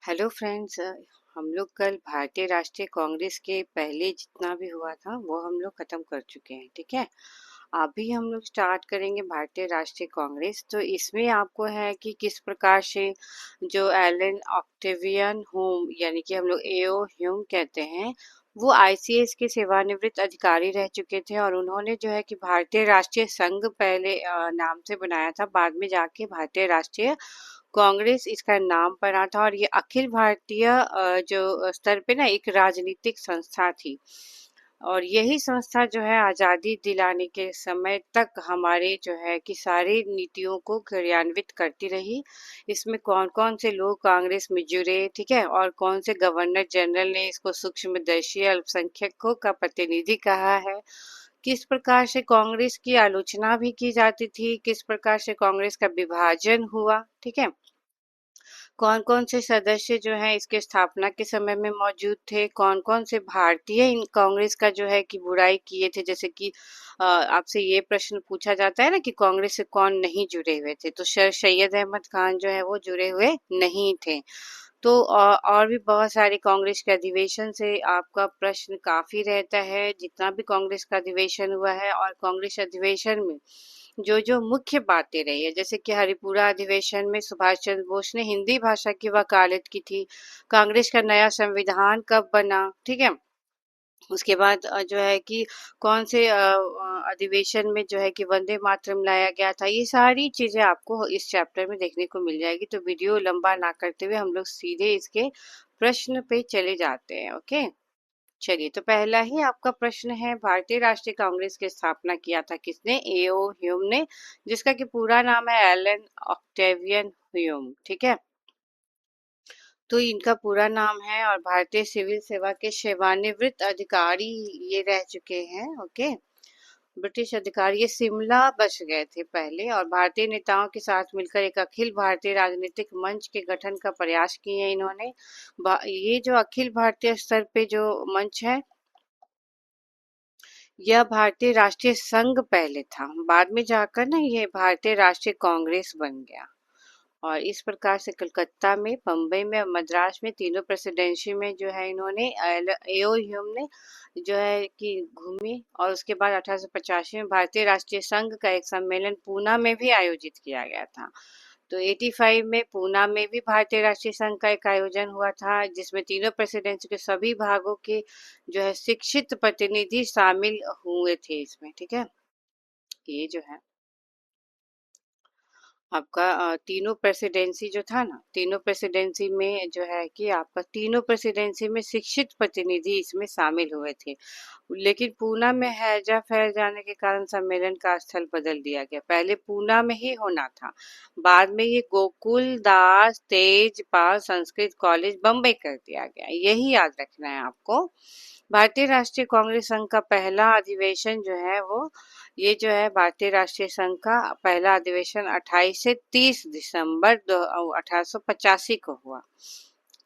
Hello friends. हम लोग कल भारतीय राष्ट्रीय कांग्रेस के पहले जितना भी हुआ था वो हम लोग खत्म कर चुके हैं। ठीक है, अभी हम लोग स्टार्ट करेंगे भारतीय राष्ट्रीय कांग्रेस। तो इसमें आपको है कि किस प्रकार से जो एलन ऑक्टेवियन ह्यूम यानी कि हम लोग एओ ह्यूम कहते हैं, वो आईसीएस के सेवानिवृत्त अधिकारी रह चुके थे और उन्होंने जो है कि भारतीय राष्ट्रीय संघ पहले नाम से बनाया था, बाद में जाके भारतीय राष्ट्रीय कांग्रेस इसका नाम पड़ा था। और ये अखिल भारतीय जो स्तर पे ना एक राजनीतिक संस्था थी और यही संस्था जो है आज़ादी दिलाने के समय तक हमारे जो है कि सारी नीतियों को क्रियान्वित करती रही। इसमें कौन कौन से लोग कांग्रेस में जुड़े, ठीक है, और कौन से गवर्नर जनरल ने इसको सूक्ष्मदर्शी अल्पसंख्यकों का प्रतिनिधि कहा है, किस प्रकार से कांग्रेस की आलोचना भी की जाती थी, किस प्रकार से कांग्रेस का विभाजन हुआ, ठीक है, कौन कौन से सदस्य जो हैं इसके स्थापना के समय में मौजूद थे, कौन कौन से भारतीय इन कांग्रेस का जो है कि बुराई किए थे। जैसे कि आपसे ये प्रश्न पूछा जाता है ना कि कांग्रेस से कौन नहीं जुड़े हुए थे, तो सर सैयद अहमद खान जो है वो जुड़े हुए नहीं थे। तो और भी बहुत सारे कांग्रेस के अधिवेशन से आपका प्रश्न काफी रहता है, जितना भी कांग्रेस का अधिवेशन हुआ है और कांग्रेस अधिवेशन में जो जो मुख्य बातें रही है, जैसे कि हरिपुरा अधिवेशन में सुभाष चंद्र बोस ने हिंदी भाषा की वकालत की थी, कांग्रेस का नया संविधान कब बना, ठीक है, उसके बाद जो है कि कौन से अधिवेशन में जो है कि वंदे मातरम लाया गया था, ये सारी चीजें आपको इस चैप्टर में देखने को मिल जाएगी। तो वीडियो लंबा ना करते हुए हम लोग सीधे इसके प्रश्न पे चले जाते हैं। ओके, चलिए, तो पहला ही आपका प्रश्न है, भारतीय राष्ट्रीय कांग्रेस की स्थापना किया था किसने? एओ ह्यूम ने, जिसका कि पूरा नाम है एलन ऑक्टेवियन ह्यूम। ठीक है, तो इनका पूरा नाम है और भारतीय सिविल सेवा के सेवानिवृत्त अधिकारी ये रह चुके हैं। ओके, ब्रिटिश अधिकारी, ये शिमला बस गए थे पहले और भारतीय नेताओं के साथ मिलकर एक अखिल भारतीय राजनीतिक मंच के गठन का प्रयास किए हैं इन्होंने। ये जो अखिल भारतीय स्तर पे जो मंच है, यह भारतीय राष्ट्रीय संघ पहले था, बाद में जाकर ना ये भारतीय राष्ट्रीय कांग्रेस बन गया। और इस प्रकार से कलकत्ता में, बम्बई में और मद्रास में तीनों प्रेसिडेंसी में जो है इन्होंने एओ ह्यूम ने जो है कि घूमी। और उसके बाद 1885 में भारतीय राष्ट्रीय संघ का एक सम्मेलन पूना में भी आयोजित किया गया था। तो 85 में पूना में भी भारतीय राष्ट्रीय संघ का एक आयोजन हुआ था, जिसमें तीनों प्रेसिडेंसी के सभी भागों के जो है शिक्षित प्रतिनिधि शामिल हुए थे इसमें। ठीक है, ये जो है आपका तीनों प्रेसिडेंसी जो था ना, तीनों प्रेसिडेंसी में जो है कि आपका तीनों प्रेसिडेंसी में शिक्षित प्रतिनिधि इसमें शामिल हुए थे। लेकिन पूना में हैजा फैल जाने के कारण सम्मेलन का स्थल बदल दिया गया। पहले पूना में ही होना था, बाद में ये गोकुल दास तेजपाल संस्कृत कॉलेज बम्बई कर दिया गया। यही याद रखना है आपको। भारतीय राष्ट्रीय कांग्रेस संघ का पहला अधिवेशन जो है वो, ये जो है भारतीय राष्ट्रीय संघ का पहला अधिवेशन 28 से 30 दिसंबर 1885 को हुआ।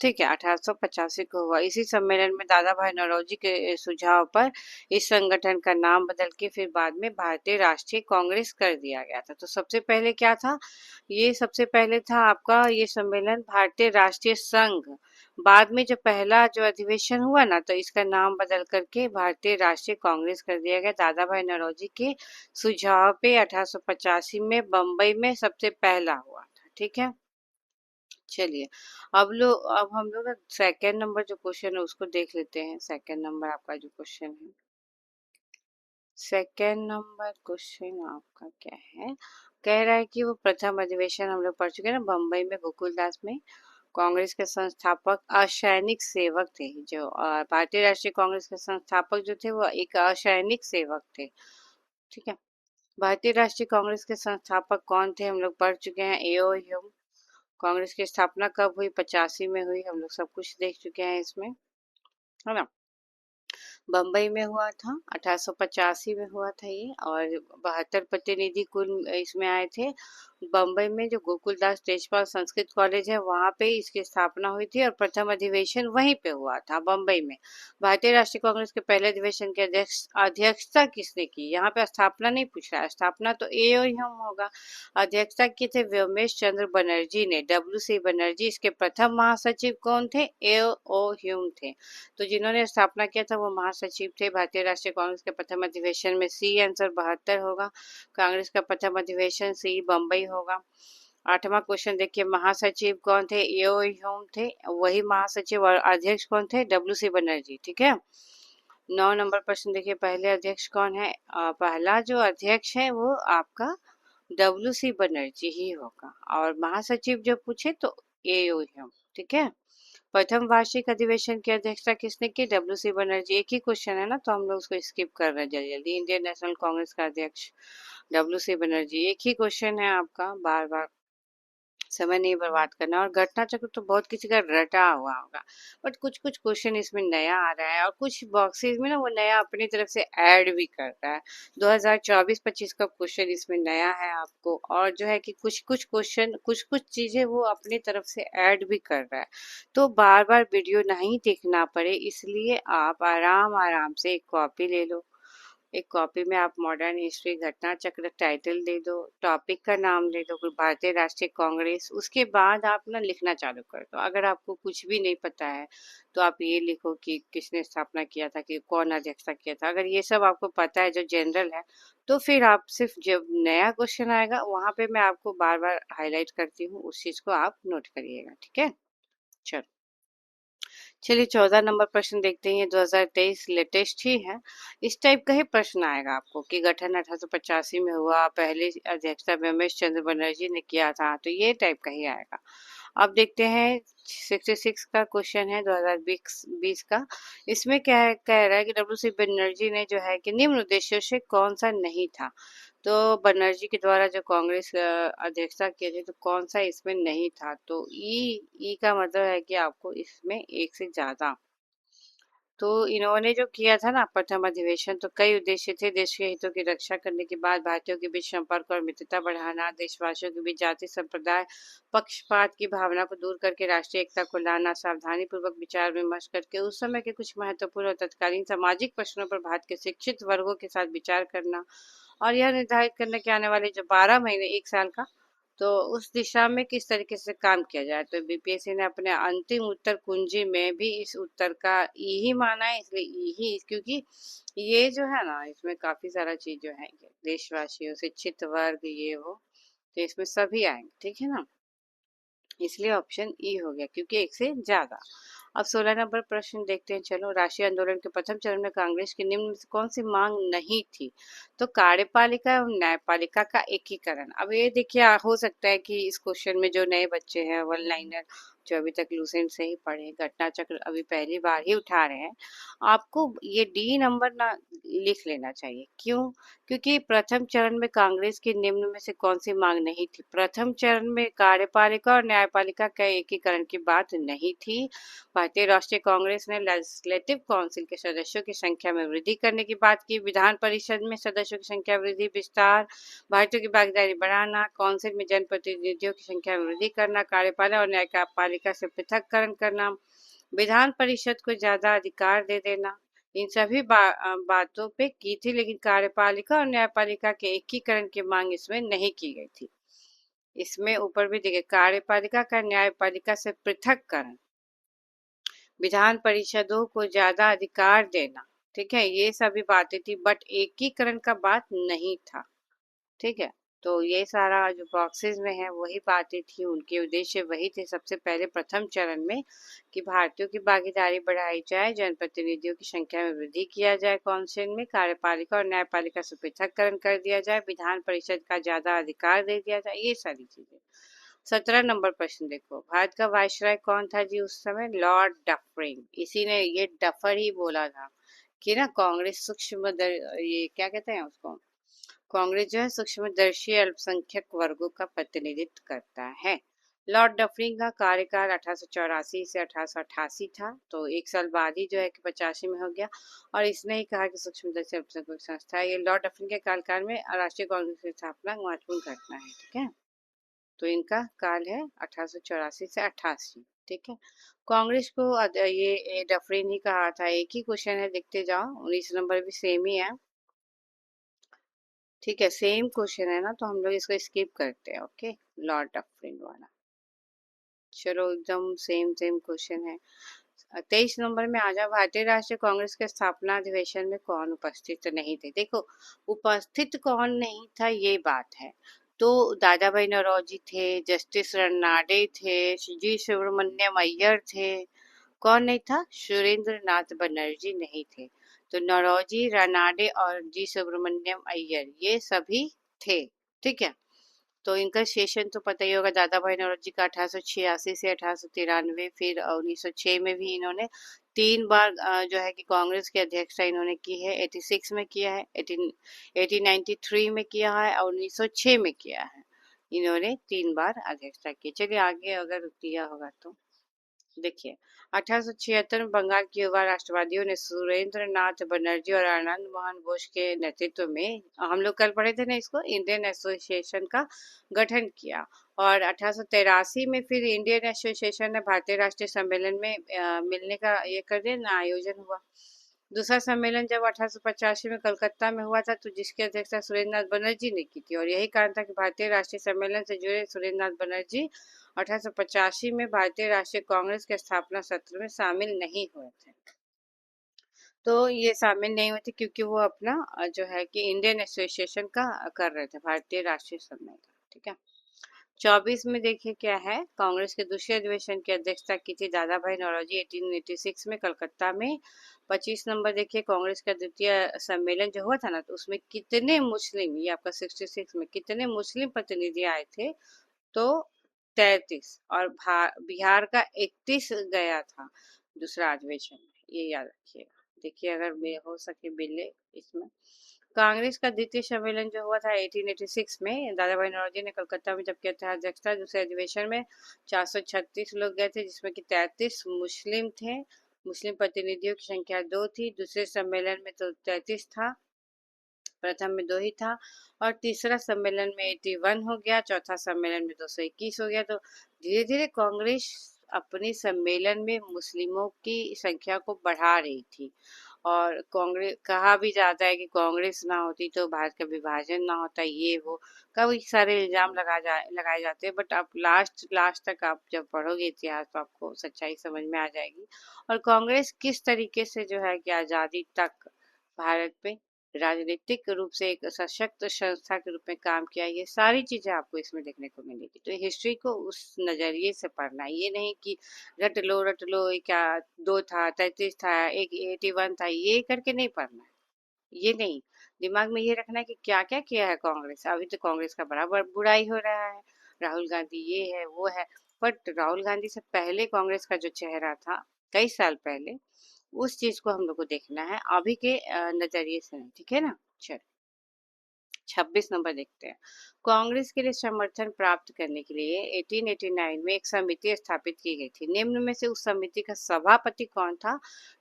ठीक है, 1885 को हुआ। इसी सम्मेलन में दादा भाई नौरोजी के सुझाव पर इस संगठन का नाम बदल के फिर बाद में भारतीय राष्ट्रीय कांग्रेस कर दिया गया था। तो सबसे पहले क्या था? ये सबसे पहले था आपका ये सम्मेलन भारतीय राष्ट्रीय संघ। बाद में जो पहला जो अधिवेशन हुआ ना, तो इसका नाम बदल करके भारतीय राष्ट्रीय कांग्रेस कर दिया गया दादा भाई नौरोजी के सुझाव पे। 1885 में बम्बई में सबसे पहला हुआ था। ठीक है, चलिए, अब हम लोग सेकेंड नंबर जो क्वेश्चन है उसको देख लेते हैं। सेकेंड नंबर आपका जो क्वेश्चन है, सेकेंड नंबर क्वेश्चन आपका क्या है? कह रहा है कि वो प्रथम अधिवेशन हम लोग पढ़ चुके हैं ना, बम्बई में गोकुलदास में। कांग्रेस के संस्थापक असैनिक सेवक थे। जो भारतीय राष्ट्रीय कांग्रेस के संस्थापक जो थे वो एक असैनिक सेवक थे। ठीक है, भारतीय राष्ट्रीय कांग्रेस के संस्थापक कौन थे हम लोग पढ़ चुके हैं। एओ ह्यूम। कांग्रेस की स्थापना कब हुई? 85 में हुई। हम लोग सब कुछ देख चुके हैं इसमें, है ना। बम्बई में हुआ था, 1885 में हुआ था ये। और 72 प्रतिनिधि कुल इसमें आए थे बम्बई में जो गोकुलदास तेजपाल संस्कृत कॉलेज है वहां पे इसकी स्थापना हुई थी और प्रथम अधिवेशन वहीं पे हुआ था, बम्बई में। भारतीय राष्ट्रीय कांग्रेस के पहले अधिवेशन की अध्यक्षता किसने की? यहाँ पे स्थापना नहीं पूछ रहा है, स्थापना तो ए ओ ह्यूम होगा। अध्यक्षता की थे व्योमेश चंद्र बनर्जी ने, W.C. बनर्जी। इसके प्रथम महासचिव कौन थे? ए ओ ह्यूम थे। तो जिन्होंने स्थापना किया था वो महासचिव थे भारतीय राष्ट्रीय कांग्रेस के प्रथम अधिवेशन में। सी आंसर 72 होगा। कांग्रेस का प्रथम अधिवेशन सी बम्बई होगा। 8वां क्वेश्चन देखिए, महासचिव कौन थे? एओ ह्यूम थे, वही महासचिव। और अध्यक्ष कौन थे? W.C. बनर्जी। ठीक है। 9 नंबर प्रश्न देखिए, पहले अध्यक्ष कौन है? पहला जो अध्यक्ष है वो आपका W.C. बनर्जी ही होगा। और महासचिव जो पूछे तो एओ ह्यूम। ठीक है। प्रथम वार्षिक अधिवेशन की अध्यक्षता किसने की? W.C. बनर्जी। एक ही क्वेश्चन है ना, तो हम लोग उसको स्किप कर रहे हैं जल्दी जल्दी। इंडियन नेशनल कांग्रेस का अध्यक्ष W.C. बनर्जी। एक ही क्वेश्चन है आपका, बार बार समय नहीं बर्बाद करना। और घटना चक्र तो बहुत किसी का रटा हुआ होगा, बट कुछ कुछ क्वेश्चन इसमें नया आ रहा है और कुछ बॉक्सेस में ना वो नया अपनी तरफ से ऐड भी कर रहा है। 2024-25 का क्वेश्चन इसमें नया है आपको। और जो है कि कुछ कुछ क्वेश्चन, कुछ कुछ चीजें वो अपनी तरफ से ऐड भी कर रहा है। तो बार बार वीडियो नहीं देखना पड़े इसलिए आप आराम आराम से एक कॉपी ले लो। एक कॉपी में आप मॉडर्न हिस्ट्री घटना चक्र टाइटल दे दो, टॉपिक का नाम दे दो, भारतीय राष्ट्रीय कांग्रेस। उसके बाद आप ना लिखना चालू कर दो। अगर आपको कुछ भी नहीं पता है तो आप ये लिखो कि किसने स्थापना किया था, कि कौन अध्यक्षता किया था। अगर ये सब आपको पता है जो जनरल है, तो फिर आप सिर्फ जब नया क्वेश्चन आएगा वहां पे मैं आपको बार बार हाईलाइट करती हूँ, उस चीज को आप नोट करिएगा। ठीक है। चलो, चलिए 14 नंबर प्रश्न देखते हैं। 2023 लेटेस्ट ही है। इस टाइप का ही प्रश्न आएगा आपको कि गठन 1885 में हुआ, पहली अध्यक्षता व्योमेश चंद्र बनर्जी ने किया था, तो ये टाइप का ही आएगा। अब देखते हैं 66 का क्वेश्चन है 2020 का। इसमें क्या है, कह रहा है कि W.C. बनर्जी ने जो है कि निम्न उद्देश्यों से कौन सा नहीं था। तो बनर्जी के द्वारा जो कांग्रेस अध्यक्षता किए थे, तो कौन सा इसमें नहीं था? तो ई का मतलब है कि आपको इसमें एक से ज्यादा। तो इन्होंने जो किया था ना प्रथम अधिवेशन, तो कई उद्देश्य थे। देश के हितों की रक्षा करने के बाद भारतीयों के बीच संपर्क और मित्रता बढ़ाना, देशवासियों के बीच जाति संप्रदाय पक्षपात की भावना को दूर करके राष्ट्रीय एकता को लाना, सावधानी पूर्वक विचार विमर्श करके उस समय के कुछ महत्वपूर्ण और तत्कालीन सामाजिक प्रश्नों पर भारत के शिक्षित वर्गों के साथ विचार करना, और यह निर्धारित करना कि आने वाले जो 12 महीने, 1 साल का, तो उस दिशा में किस तरीके से काम किया जाए। तो बीपीएससी ने अपने अंतिम उत्तर कुंजी में भी इस उत्तर का ई ही माना है, इसलिए ई ही, क्योंकि ये जो है ना इसमें काफी सारा चीज जो है, देशवासियों, शिक्षित वर्ग, ये वो, तो इसमें सभी आएंगे। ठीक है ना, इसलिए ऑप्शन ई हो गया, क्योंकि एक से ज्यादा। अब 16 नंबर प्रश्न देखते हैं। चलो, राष्ट्रीय आंदोलन के प्रथम चरण में कांग्रेस की निम्न में से कौन सी मांग नहीं थी? तो कार्यपालिका और न्यायपालिका का एकीकरण। अब ये देखिए, हो सकता है कि इस क्वेश्चन में जो नए बच्चे हैं, वन लाइनर, जो अभी तक लूसेंट से ही पढ़े, घटना चक्र अभी पहली बार ही उठा रहे हैं, आपको ये डी नंबर ना लिख लेना चाहिए। क्यों? क्योंकि प्रथम चरण में कांग्रेस की निम्न में से कौन सी मांग नहीं थी? प्रथम चरण में कार्यपालिका और न्यायपालिका का एकीकरण की बात नहीं थी। भारतीय राष्ट्रीय कांग्रेस ने लेजिस्लेटिव काउंसिल के सदस्यों की संख्या में वृद्धि करने की बात की, विधान परिषद में सदस्यों की संख्या वृद्धि, विस्तार, भारतीयों की भागीदारी बढ़ाना, काउंसिल में जनप्रतिनिधियों की संख्या में वृद्धि करना, कार्यपालिका और न्यायपालिका से पृथककरण करना, विधान परिषद को ज्यादा अधिकार दे देना, इन सभी बातों पे की थी। लेकिन कार्यपालिका और न्यायपालिका के एकीकरण की मांग इसमें नहीं की गई थी। इसमें ऊपर भी देखिए, कार्यपालिका का न्यायपालिका से पृथककरण, विधान परिषदों को ज्यादा अधिकार देना, ठीक है, ये सभी बातें थी, बट एकीकरण का बात नहीं था। ठीक है। तो ये सारा जो बॉक्सेस में है वही बातें थी, उनके उद्देश्य वही थे सबसे पहले प्रथम चरण में, कि भारतीयों की भागीदारी बढ़ाई जाए, जनप्रतिनिधियों की संख्या में वृद्धि किया जाए, काउंसिल में कार्यपालिका और न्यायपालिका से पृथककरण कर दिया जाए, विधान परिषद का ज्यादा अधिकार दे दिया जाए, ये सारी चीजें। 17 नंबर प्रश्न देखो, भारत का वायसराय कौन था जी उस समय? Lord Dufferin. इसी ने ये डफर ही बोला था कि ना कांग्रेस ये क्या कहते हैं उसको, कांग्रेस जो है सूक्ष्मदर्शी अल्पसंख्यक वर्गों का प्रतिनिधित्व करता है। लॉर्ड डफरिन का कार्यकाल 1884 से 1888 था, तो 1 साल बाद ही जो है कि 85 में हो गया। और इसने ही कहा कि सूक्ष्मदर्शी अल्पसंख्यक संस्था है। ये लॉर्ड डफरिन के कार्यकाल में राष्ट्रीय कांग्रेस की स्थापना महत्वपूर्ण घटना है। ठीक है। तो इनका काल है 1884 से 88। ठीक है। कांग्रेस को ये डफरिन ही कहा था। एक ही क्वेश्चन है, देखते जाओ। 19 नंबर भी सेम ही है। ठीक है, सेम क्वेश्चन है ना, तो हम लोग इसको स्किप करते हैं। ओके, लॉर्ड डफरिन वाला। चलो, एकदम सेम सेम क्वेश्चन है। 23 नंबर में आ जाओ। भारतीय राष्ट्रीय कांग्रेस के स्थापना अधिवेशन में कौन उपस्थित नहीं थे? देखो, उपस्थित कौन नहीं था ये बात है। तो दादा भाई नौरोजी थे, जस्टिस रनाडे थे, जी सुब्रमण्यम अय्यर थे। कौन नहीं था? सुरेंद्र नाथ बनर्जी नहीं थे। तो नौरोजी, रानाडे और जी सुब्रमण्यम अय्यर ये सभी थे। ठीक है। तो इनका सेशन तो पता ही होगा, दादा भाई नौरोजी का 1886 से 1893। फिर 1906 में भी इन्होंने 3 बार जो है कि कांग्रेस की अध्यक्षता इन्होंने की है। 86 में किया है, 1893 में किया है और 1906 में किया है। इन्होंने 3 बार अध्यक्षता की। चलिए आगे अगर दिया होगा तो देखिए। 1876 में बंगाल के युवा राष्ट्रवादियों ने सुरेंद्र नाथ बनर्जी और आनंद मोहन बोस के नेतृत्व में, हम लोग कल पढ़े थे ना इसको, इंडियन एसोसिएशन का गठन किया। और 1883 में फिर इंडियन एसोसिएशन ने भारतीय राष्ट्रीय सम्मेलन में मिलने का ये कर दिया ना, आयोजन हुआ। दूसरा सम्मेलन जब 1885 में कलकत्ता में हुआ था, तो जिसकी अध्यक्षता सुरेंद्र नाथ बनर्जी ने की थी। और यही कारण था कि भारतीय राष्ट्रीय सम्मेलन से जुड़े सुरेंद्र नाथ बनर्जी 1885 में भारतीय राष्ट्रीय कांग्रेस के स्थापना सत्र में शामिल नहीं हुए थे। तो ये शामिल नहीं हुए थे क्योंकि वो अपना जो है कि इंडियन एसोसिएशन का कर रहे थे, भारतीय राष्ट्रीय सम्मेलन। ठीक है। 24 में देखिए क्या है। कांग्रेस के दूसरे अधिवेशन की अध्यक्षता की थी दादा भाई नौरोजी 1886 में कलकत्ता में। 25 नंबर देखिए, कांग्रेस का द्वितीय सम्मेलन जो हुआ था ना, तो उसमें कितने मुस्लिम, ये आपका 66 में कितने मुस्लिम प्रतिनिधि आए थे? तो 33। और बिहार का 31 गया था दूसरा अधिवेशन में, ये याद रखिएगा। देखिए अगर हो सके बिल्ले इसमें। कांग्रेस का द्वितीय सम्मेलन जो हुआ था 1886 में, दादा भाई नौरोजी ने कलकत्ता में जब किया था अध्यक्षता। दूसरे अधिवेशन में 436 लोग गए थे, जिसमें कि 33 मुस्लिम थे। मुस्लिम प्रतिनिधियों की संख्या 2 थी। दूसरे सम्मेलन में तो 33 था, प्रथम में 2 ही था। और तीसरा सम्मेलन में 81 हो गया, चौथा सम्मेलन में 221 हो गया। तो धीरे धीरे कांग्रेस अपने सम्मेलन में मुस्लिमों की संख्या को बढ़ा रही थी। और कांग्रेस, कहा भी जाता है कि कांग्रेस ना होती तो भारत का विभाजन ना होता, ये वो कई सारे इल्जाम लगाए जाते हैं। बट आप लास्ट लास्ट तक आप जब पढ़ोगे इतिहास तो आपको सच्चाई समझ में आ जाएगी। और कांग्रेस किस तरीके से जो है कि आज़ादी तक भारत पे राजनीतिक रूप से एक सशक्त संस्था के रूप में काम किया, ये सारी चीजें आपको इसमें देखने को मिलेगी। तो हिस्ट्री को उस नजरिए से पढ़ना है, ये नहीं कि रट लो क्या 2 था, 33 था, एक 81 था, ये करके नहीं पढ़ना है। ये नहीं, दिमाग में ये रखना है कि क्या क्या किया है कांग्रेस। अभी तो कांग्रेस का बड़ा बुराई हो रहा है, राहुल गांधी ये है वो है। बट राहुल गांधी से पहले कांग्रेस का जो चेहरा था कई साल पहले, उस चीज को हम लोग को देखना है, अभी के नजरिए से नहीं। ठीक है ना। चल, 26 नंबर देखते हैं। कांग्रेस के लिए समर्थन प्राप्त करने के लिए 1889 में एक समिति स्थापित की गई थी। निम्न में से उस समिति का सभापति कौन था?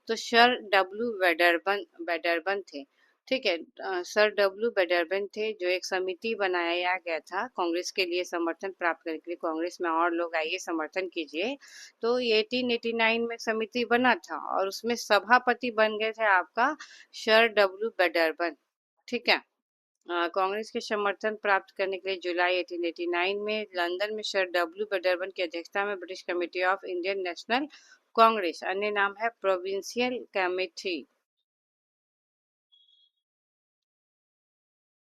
तो सर डब्ल्यू वेडरबन थे। ठीक है। सर डब्ल्यू वेडरबन थे, जो एक समिति बनाया गया था कांग्रेस के लिए समर्थन प्राप्त करने के लिए। कांग्रेस में और लोग आइए समर्थन कीजिए। तो ये 1889 में समिति बना था और उसमें सभापति बन गए थे आपका सर डब्ल्यू वेडरबन। ठीक है। कांग्रेस के समर्थन प्राप्त करने के लिए जुलाई 1889 में लंदन में सर डब्ल्यू वेडरबन की अध्यक्षता में British committee of Indian national Congress, अन्य नाम है प्रोविंशियल कमेटी।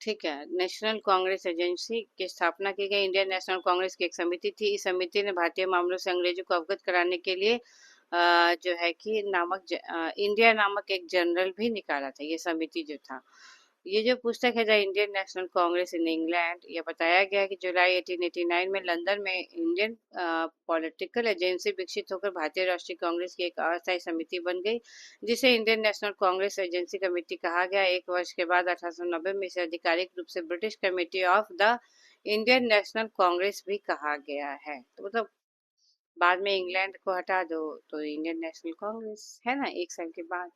ठीक है। नेशनल कांग्रेस एजेंसी की स्थापना की गई। इंडियन नेशनल कांग्रेस की एक समिति थी। इस समिति ने भारतीय मामलों से अंग्रेजों को अवगत कराने के लिए जो है कि इंडिया नामक एक जर्नल भी निकाला था, ये समिति जो था। ये जो पुस्तक है the Indian national Congress in England, ये बताया गया कि जुलाई 1889 में लंदन में इंडियन पॉलिटिकल एजेंसी विकसित होकर भारतीय राष्ट्रीय कांग्रेस की एक अस्थायी समिति बन गई, जिसे Indian national Congress agency committee कहा गया। 1 वर्ष के बाद 1890 में इसे आधिकारिक रूप से British committee of the Indian national Congress भी कहा गया है। तो मतलब बाद में इंग्लैंड को हटा दो तो इंडियन नेशनल कांग्रेस है ना, 1 साल के बाद।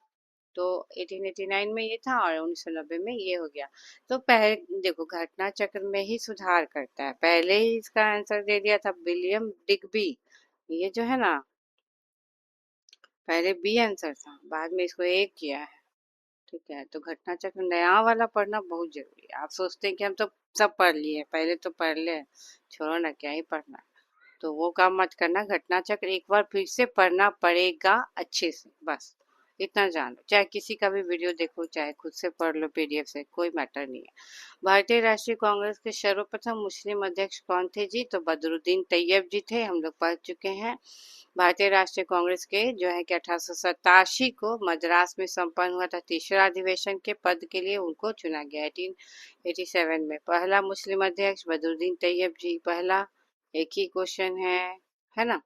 तो 1889 में ये था और 1990 में ये हो गया। तो पहले देखो घटना चक्र में ही सुधार करता है, पहले ही इसका आंसर दे दिया था विलियम डिग्बी। ये जो है ना, पहले बी आंसर था, बाद में इसको ए किया है। ठीक है, तो घटना चक्र नया वाला पढ़ना बहुत जरूरी है। आप सोचते हैं कि हम तो सब पढ़ लिए, पहले तो पढ़ ले, छोड़ो ना, क्या ही पढ़ना। तो वो काम मत करना, घटना चक्र एक बार फिर से पढ़ना पड़ेगा अच्छे से, बस इतना जान लो। चाहे किसी का भी वीडियो देखो, चाहे खुद से पढ़ लो पीडीएफ से, कोई मैटर नहीं है। भारतीय राष्ट्रीय कांग्रेस के सर्वप्रथम मुस्लिम अध्यक्ष कौन थे जी? तो बदरुद्दीन तैयब जी थे, हम लोग पढ़ चुके हैं। भारतीय राष्ट्रीय कांग्रेस के जो है कि 1887 को मद्रास में संपन्न हुआ था तीसरा अधिवेशन के पद के लिए उनको चुना गया। 1887 में पहला मुस्लिम अध्यक्ष बदरुद्दीन तैयब जी, पहला, एक ही क्वेश्चन है ना।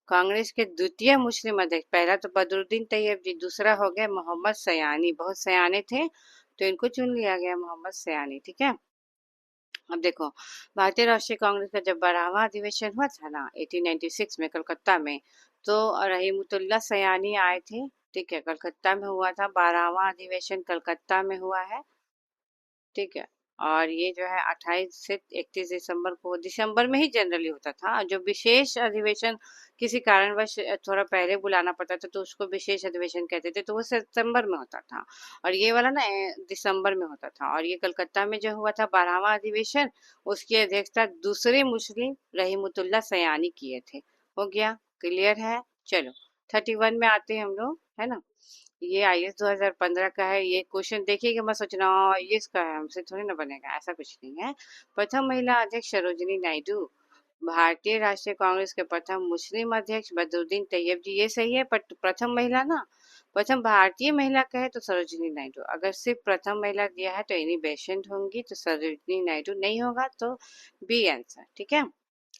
कांग्रेस के द्वितीय मुस्लिम अध्यक्ष, पहला तो बदरुद्दीन तैयब जी, दूसरा हो गया मोहम्मद सयानी, बहुत सयाने थे तो इनको चुन लिया गया, मोहम्मद सयानी। ठीक है, अब देखो भारतीय राष्ट्रीय कांग्रेस का जब 12वां अधिवेशन हुआ था ना 1896 में कलकत्ता में, तो रहीमतुल्लाह सयानी आए थे। ठीक है, कलकत्ता में हुआ था, 12वां अधिवेशन कलकत्ता में हुआ है। ठीक है, और ये जो है 28 से 31 दिसंबर को, दिसंबर में ही जनरली होता था। जो विशेष अधिवेशन किसी कारणवश थोड़ा पहले बुलाना पड़ता था तो उसको विशेष अधिवेशन कहते थे, तो वो सितंबर में होता था। और ये वाला ना दिसंबर में होता था। और ये कलकत्ता में जो हुआ था 12वां अधिवेशन, उसकी अध्यक्षता दूसरे मुस्लिम रहीमतुल्लाह सयानी किए थे। हो गया, क्लियर है। चलो 31 में आते हैं हम लोग, है ना। ये आईएएस 2015 का है। ये क्वेश्चन देखिएगा, मैं सोच रहा हूँ ये इसका है, हमसे थोड़ी ना बनेगा, ऐसा कुछ नहीं है। प्रथम महिला अध्यक्ष सरोजिनी नायडू। भारतीय राष्ट्रीय कांग्रेस के प्रथम मुस्लिम अध्यक्ष बदरुद्दीन तैयब जी, ये सही है, पर प्रथम महिला ना, प्रथम भारतीय महिला कहे तो सरोजिनी नायडू। अगर सिर्फ प्रथम महिला दिया है तो एनी बेसेंट होंगी, तो सरोजिनी नायडू नहीं होगा, तो बी आंसर। ठीक है,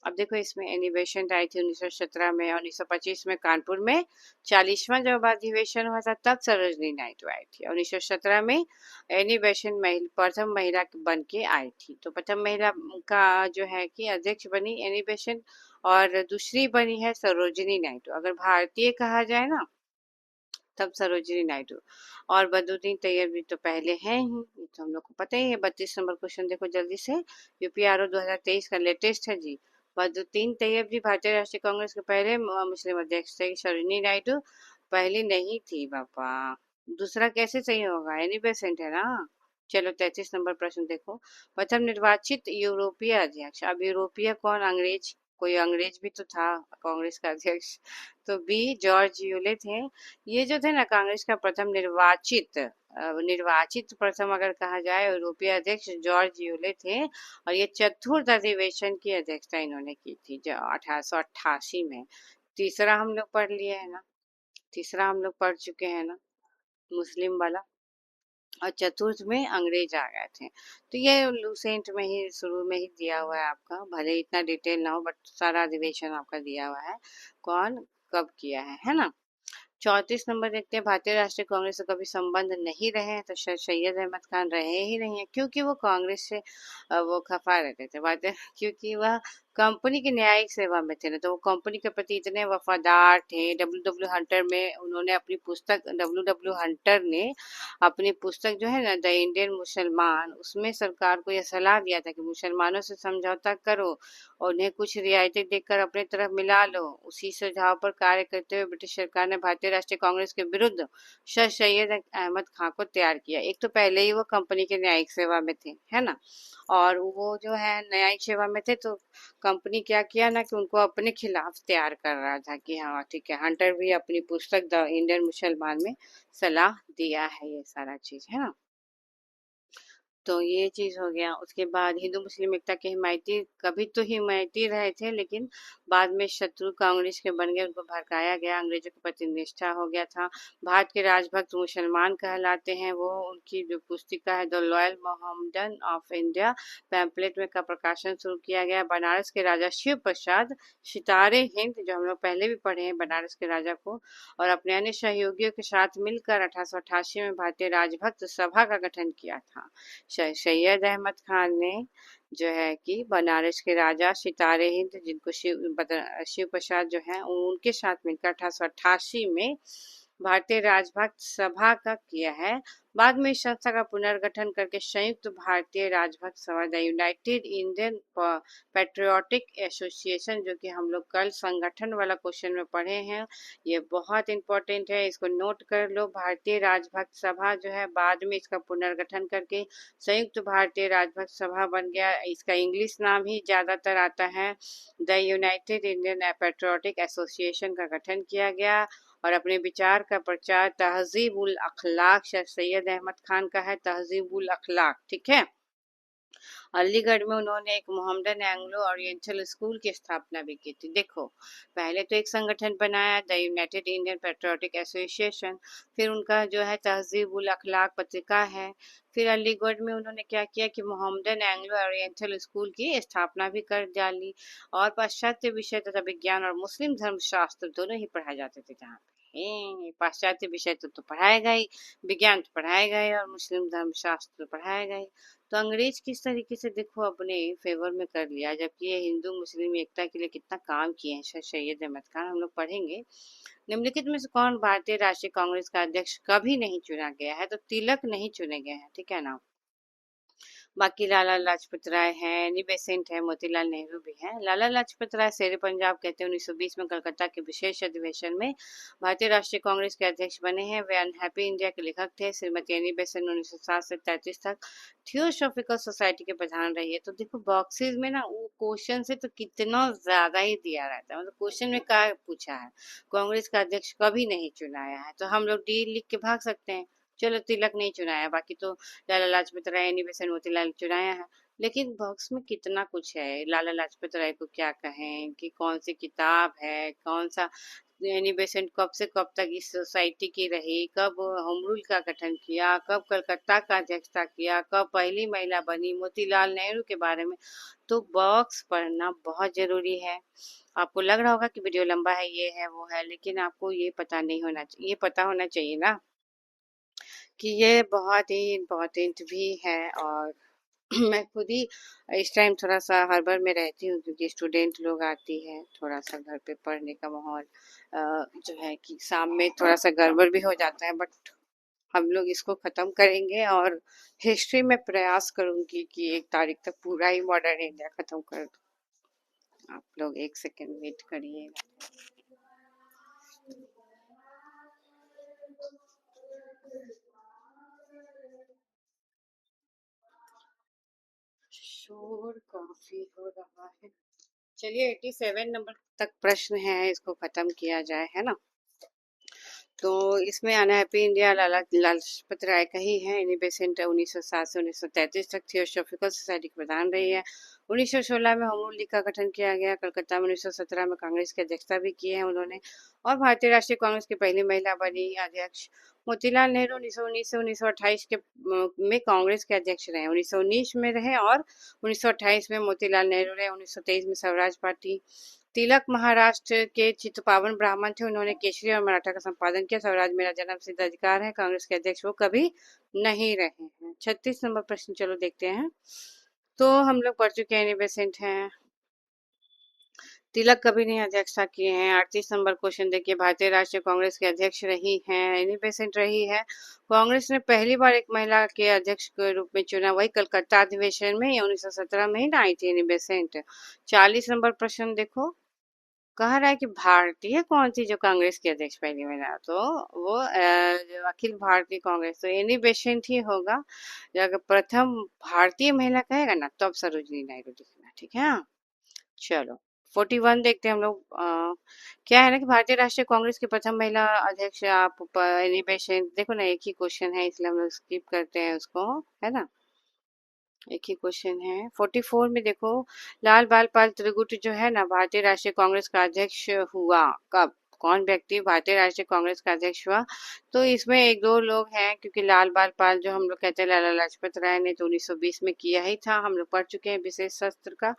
अब देखो इसमें एनी बेसेंट आई थी 1917 में, और 1925 में कानपुर में 40वां जब अधिवेशन हुआ था तब सरोजिनी नायडू आई थी। 1917 में एनी बेसेंट प्रथम महिला बन के आई थी। तो प्रथम महिला का जो है कि अध्यक्ष बनी एनी बेसेंट, और दूसरी बनी है सरोजिनी नायडू। अगर भारतीय कहा जाए ना तब सरोजिनी नायडू, और बदरुद्दीन तैयब भी तो पहले हैं ही, ये तो हम लोग को पता ही है। 32 नंबर क्वेश्चन देखो जल्दी से, यूपीआरओ 2023 का लेटेस्ट है जी। बदरुद्दीन तैयब जी भारतीय राष्ट्रीय कांग्रेस के पहले मुस्लिम अध्यक्ष थे। सरोजिनी नायडू पहली नहीं थी पापा, दूसरा कैसे सही होगा, एनी बेसेंट है ना। चलो 33 नंबर प्रश्न देखो, प्रथम निर्वाचित यूरोपीय अध्यक्ष। अब यूरोपीय कौन, अंग्रेज, कोई अंग्रेज भी तो था कांग्रेस का अध्यक्ष, तो बी जॉर्ज यूले थे। ये जो थे ना कांग्रेस का प्रथम निर्वाचित, निर्वाचित प्रथम अगर कहा जाए यूरोपीय अध्यक्ष जॉर्ज यूले थे, और ये चतुर्थ अधिवेशन की अध्यक्षता इन्होंने की थी जो 1888 में। तीसरा हम लोग पढ़ लिए है ना, तीसरा हम लोग पढ़ चुके हैं ना, मुस्लिम वाला। और चतुर्थ में अंग्रेज आ गए थे। तो ये लूसेंट में ही शुरू में ही दिया हुआ है आपका, भले इतना डिटेल ना हो बट सारा अधिवेशन आपका दिया हुआ है, कौन कब किया है ना। 34 नंबर देखते हैं, भारतीय राष्ट्रीय कांग्रेस से कभी संबंध नहीं रहे हैं, तो सैयद अहमद खान रहे ही नहीं है, क्योंकि वो कांग्रेस से वो खफा रहते थे भारतीय क्योंकि वह कंपनी की न्यायिक सेवा में थे ना, तो वो कंपनी के प्रति इतने वफादार थे। डब्ल्यू डब्ल्यू हंटर में उन्होंने अपनी पुस्तक, डब्ल्यू डब्ल्यू हंटर ने अपनी पुस्तक जो है ना द इंडियन मुसलमान, उसमें सरकार को यह सलाह दिया था कि मुसलमानों से समझौता करो और उन्हें कुछ रियायतें देकर अपने तरफ मिला लो। उसी सुझाव पर कार्य करते हुए ब्रिटिश सरकार ने भारतीय राष्ट्रीय कांग्रेस के विरुद्ध सर सैयद अहमद खां को तैयार किया। एक तो पहले ही वो कंपनी के न्यायिक सेवा में थे, है ना, और वो जो है न्यायिक सेवा में थे, तो कंपनी क्या किया ना कि उनको अपने खिलाफ तैयार कर रहा था कि हाँ ठीक है। हंटर भी अपनी पुस्तक द इंडियन मुसलमान में सलाह दिया है, ये सारा चीज है ना। तो ये चीज हो गया। उसके बाद हिंदू मुस्लिम एकता के हिमायती, कभी तो हिमायती रहे थे लेकिन बाद में शत्रु कांग्रेस के बन गए, उनको भड़काया गया, अंग्रेजों के प्रति निष्ठा हो गया था। भारत के राजभक्त मुसलमान कहलाते हैं वो। उनकी जो पुस्तिका है the loyal Mohammedan of India pamphlet में का प्रकाशन शुरू किया गया। बनारस के राजा शिव प्रसाद सितारे हिंद, जो हम लोग पहले भी पढ़े हैं बनारस के राजा को, और अपने अन्य सहयोगियों के साथ मिलकर 1888 में भारतीय राजभक्त सभा का गठन किया था। सैयद अहमद खान ने जो है कि बनारस के राजा सितारे हिंद, जिनको शिव प्रसाद जो है उनके साथ मिलकर 1888 में भारतीय राजभक्त सभा का किया है। बाद में इस संस्था का पुनर्गठन करके संयुक्त भारतीय राजभक्त सभा the United Indian patriotic association, जो कि हम लोग कल संगठन वाला क्वेश्चन में पढ़े हैं, ये बहुत इंपॉर्टेंट है, इसको नोट कर लो। भारतीय राजभक्त सभा जो है बाद में इसका पुनर्गठन करके संयुक्त भारतीय राजभक्त सभा बन गया। इसका इंग्लिश नाम ही ज्यादातर आता है, the United Indian patriotic association का गठन किया गया। और अपने विचार का प्रचार तहजीब उल अखलाक शेख सैयद अहमद खान का है, तहजीब उल अखलाक, ठीक है। अलीगढ़ में उन्होंने एक मोहम्मदन एंग्लो ओरिएंटल स्कूल की स्थापना भी की थी। देखो, पहले तो एक संगठन बनाया the United Indian patriotic association, फिर उनका जो है तहजीब उल अखलाक पत्रिका है, फिर अलीगढ़ में उन्होंने क्या किया कि मोहम्मदन एंग्लो ओरिएंटल स्कूल की स्थापना भी कर डाली। और पाश्चात्य विषय तथा विज्ञान और मुस्लिम धर्मशास्त्र दोनों ही पढ़ाए जाते थे जहाँ पे। पाश्चात्य विषय तो पढ़ाएगा ही, विज्ञान तो पढ़ाएगा ही, और मुस्लिम धर्मशास्त्र तो पढ़ाएगा ही। तो अंग्रेज किस तरीके से देखो अपने फेवर में कर लिया, जबकि ये हिंदू मुस्लिम एकता के लिए कितना काम किए हैं सर सैयद अहमद खान, हम लोग पढ़ेंगे। निम्नलिखित में से कौन भारतीय राष्ट्रीय कांग्रेस का अध्यक्ष कभी नहीं चुना गया है? तो तिलक नहीं चुने गए हैं, ठीक है ना। बाकी लाला लाजपत राय हैं, एनी बेसेंट है, मोतीलाल नेहरू भी हैं। लाला लाजपत राय शेर पंजाब कहते हैं 1920 में कलकत्ता के विशेष अधिवेशन में भारतीय राष्ट्रीय कांग्रेस के अध्यक्ष बने हैं। वे अनहैप्पी इंडिया के लेखक थे। श्रीमती एनी बेसेंट 1907 से 33 तक थियोसॉफिकल सोसाइटी के प्रधान रही है। तो देखो बॉक्सेस में ना वो क्वेश्चन से तो कितना ज्यादा ही दिया रहता है, मतलब क्वेश्चन में क्या पूछा है, कांग्रेस का अध्यक्ष कभी नहीं चुनाया है, तो हम लोग डी लिख के भाग सकते हैं। चलो तिलक नहीं चुनाया, बाकी तो लाला लाजपत राय, एनी बेसेंट, मोतीलाल चुराया है। लेकिन बॉक्स में कितना कुछ है। लाला लाजपत राय को क्या कहें, कि कौन सी किताब है, कौन सा, एनी बेसेंट कब से कब तक इस सोसाइटी की रही, कब होम रूल का गठन किया, कब कलकत्ता का अध्यक्षता किया, कब पहली महिला बनी, मोतीलाल नेहरू के बारे में। तो बॉक्स पढ़ना बहुत जरूरी है। आपको लग रहा होगा कि वीडियो लंबा है, ये है वो है, लेकिन आपको ये पता नहीं होना चाहिए, ये पता होना चाहिए ना कि ये बहुत ही इम्पोर्टेंट भी है। और मैं खुद ही इस टाइम थोड़ा सा हड़बड़ में रहती हूँ, क्योंकि स्टूडेंट लोग आती है, थोड़ा सा घर पे पढ़ने का माहौल जो है कि शाम में थोड़ा सा गड़बड़ भी हो जाता है, बट हम लोग इसको खत्म करेंगे। और हिस्ट्री में प्रयास करूंगी कि 1 तारीख तक पूरा ही मॉडर्न इंडिया खत्म कर दूं। आप लोग 1 सेकेंड वेट करिए। शोर काफी हो रहा है। चलिए 87 नंबर तक प्रश्न है, इसको खत्म किया जाए, है ना। तो इसमें अनहैप्पी इंडिया लाला लाजपत राय का ही है। इन्हीं बेसेंट 1907 से 1933 तक थियोसॉफिकल सोसाइटी के प्रधान रही है। 1916 में होम रूल लीग का गठन किया गया। कलकत्ता में 1917 में कांग्रेस की अध्यक्षता भी की है उन्होंने, और भारतीय राष्ट्रीय कांग्रेस की पहली महिला बनी अध्यक्ष। मोतीलाल नेहरू 1919 से 1928 के में कांग्रेस के अध्यक्ष रहे, 1919 में रहे, और 1928 में मोतीलाल नेहरू रहे। 1923 में स्वराज पार्टी। तिलक महाराष्ट्र के चित्पावन ब्राह्मण थे, उन्होंने केसरी और मराठा का संपादन किया। स्वराज मेरा जन्म सिद्ध अधिकार है, कांग्रेस के अध्यक्ष वो कभी नहीं रहे हैं। 36 नंबर प्रश्न चलो देखते हैं। तो हम लोग पढ़ चुके हैं, बेसेंट हैं, तिलक कभी नहीं अध्यक्षता किए हैं। 38 नंबर क्वेश्चन देखिए, भारतीय राष्ट्रीय कांग्रेस के अध्यक्ष रही हैं, एनी बेसेंट रही है। कांग्रेस ने पहली बार एक महिला के अध्यक्ष के रूप में चुना, वही कलकत्ता अधिवेशन में 1917 में ही ना आई थी एनी बेसेंट। 40 नंबर प्रश्न देखो, कह रहा है कि भारतीय कौन थी जो कांग्रेस की अध्यक्ष पहली महिला, तो वो जो अखिल भारतीय कांग्रेस, तो एनी बेसेंट ही होगा। अगर प्रथम भारतीय महिला कहेगा ना, तब सरोजिनी नायडू लिखना, ठीक है। चलो 41 देखते हैं हम लोग। क्या है ना कि भारतीय राष्ट्रीय कांग्रेस की प्रथम महिला अध्यक्ष, आप एनी बेसेंट देखो ना, एक ही क्वेश्चन है इसलिए हम लोग स्किप करते हैं उसको, है ना, एक ही क्वेश्चन है। 44 में देखो, लाल बाल पाल त्रिगुट जो है ना भारतीय राष्ट्रीय कांग्रेस का अध्यक्ष हुआ कब, कौन व्यक्ति भारतीय राष्ट्रीय कांग्रेस का अध्यक्ष हुआ। तो इसमें एक दो लोग हैं, क्योंकि लाल बाल पाल जो हम लोग कहते हैं लाला लाजपत राय ने तो 1920 में किया ही था, हम लोग पढ़ चुके हैं विशेष शस्त्र का।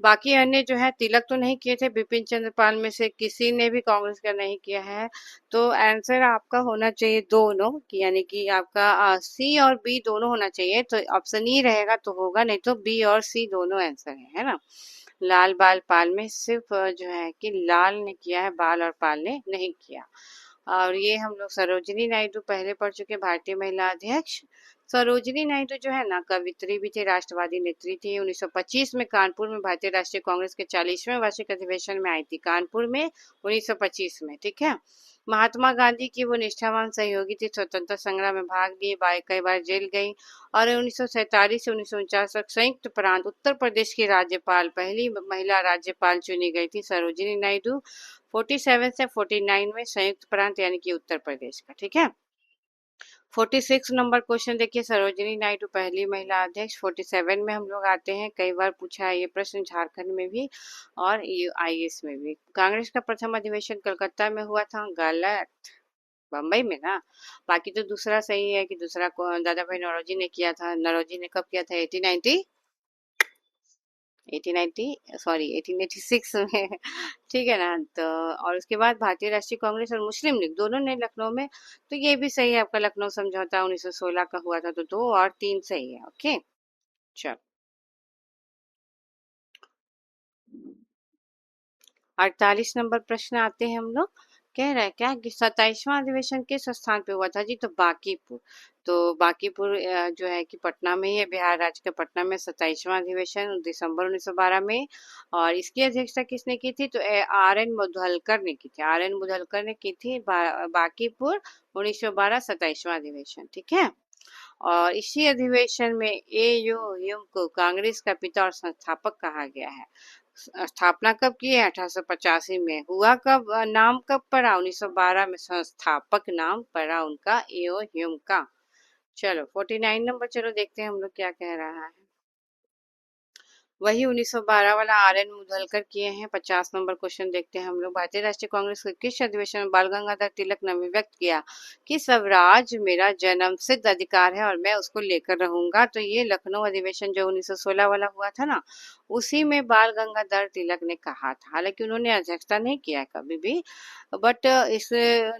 बाकी अन्य जो है तिलक तो नहीं किए थे, बिपिन चंद्र पाल में से किसी ने भी कांग्रेस का नहीं किया है। तो आंसर आपका होना चाहिए दोनों, कि यानी कि आपका सी और बी दोनों होना चाहिए। तो ऑप्शन ई रहेगा तो होगा, नहीं तो बी और सी दोनों आंसर है ना। लाल बाल पाल में सिर्फ जो है कि लाल ने किया है, बाल और पाल ने नहीं किया। और ये हम लोग सरोजिनी नायडू पहले पढ़ चुके हैं, भारतीय महिला अध्यक्ष। सरोजिनी नायडू जो है ना कवित्री भी थी, राष्ट्रवादी नेत्री थी। 1925 में कानपुर में भारतीय राष्ट्रीय कांग्रेस के 40वें वार्षिक अधिवेशन में आई थी, कानपुर में 1925 में, ठीक है। महात्मा गांधी की वो निष्ठावान सहयोगी थी, स्वतंत्रता संग्राम में भाग लिए, कई बार जेल गई और 1947 से 1949 तक संयुक्त प्रांत उत्तर प्रदेश की राज्यपाल, पहली महिला राज्यपाल चुनी गई थी सरोजिनी नायडू। 47 से 49 में संयुक्त प्रांत यानी कि उत्तर प्रदेश का, ठीक है। 46 नंबर क्वेश्चन देखिए, सरोजिनी नायडू पहली महिला अध्यक्ष। 47 में हम लोग आते हैं, कई बार पूछा है ये प्रश्न झारखंड में भी और आईएएस में भी। कांग्रेस का प्रथम अधिवेशन कलकत्ता में हुआ था, गलत, बम्बई में ना। बाकी तो दूसरा सही है कि दूसरा को दादा भाई नौरोजी ने किया था। नौरोजी ने कब किया था? 1890 सॉरी 1886 में ठीक है ना। तो और उसके बाद भारतीय राष्ट्रीय कांग्रेस और मुस्लिम लीग दोनों ने लखनऊ में, तो ये भी सही है आपका, लखनऊ समझौता 1916 का हुआ था, तो 2 और 3 सही है। ओके, चलो 48 नंबर प्रश्न आते हैं हम लोग। कह रहा है क्या कि 27वां अधिवेशन किस स्थान पे हुआ था जी? तो बांकीपुर। तो बांकीपुर जो है कि पटना में ही है, बिहार राज्य के पटना में 27वां अधिवेशन दिसंबर 1912 में। और इसकी अध्यक्षता किसने की थी? तो आर एन मुधलकर ने की थी, आर एन मुधलकर ने की थी। बांकीपुर 1912 27वां अधिवेशन, ठीक है। और इसी अधिवेशन में ए यू को कांग्रेस का पिता और संस्थापक कहा गया है। स्थापना कब की है? 1885 में। हुआ कब? नाम कब पड़ा? 1912 में संस्थापक नाम पड़ा उनका एओ ह्यूम का। चलो 49 नंबर, चलो देखते हैं हम लोग क्या कह रहा है। वही 1912 वाला आर एन मुधलकर किए हैं। 50 नंबर क्वेश्चन देखते हैं हम लोग। भारतीय राष्ट्रीय कांग्रेस के किस अधिवेशन में बाल गंगाधर तिलक ने अभिव्यक्त किया कि स्वराज मेरा जन्मसिद्ध अधिकार है और मैं उसको लेकर रहूंगा? तो ये लखनऊ अधिवेशन जो 1916 वाला हुआ था ना, उसी में बाल गंगाधर तिलक ने कहा था। हालांकि उन्होंने अध्यक्षता नहीं किया है कभी भी, बट इस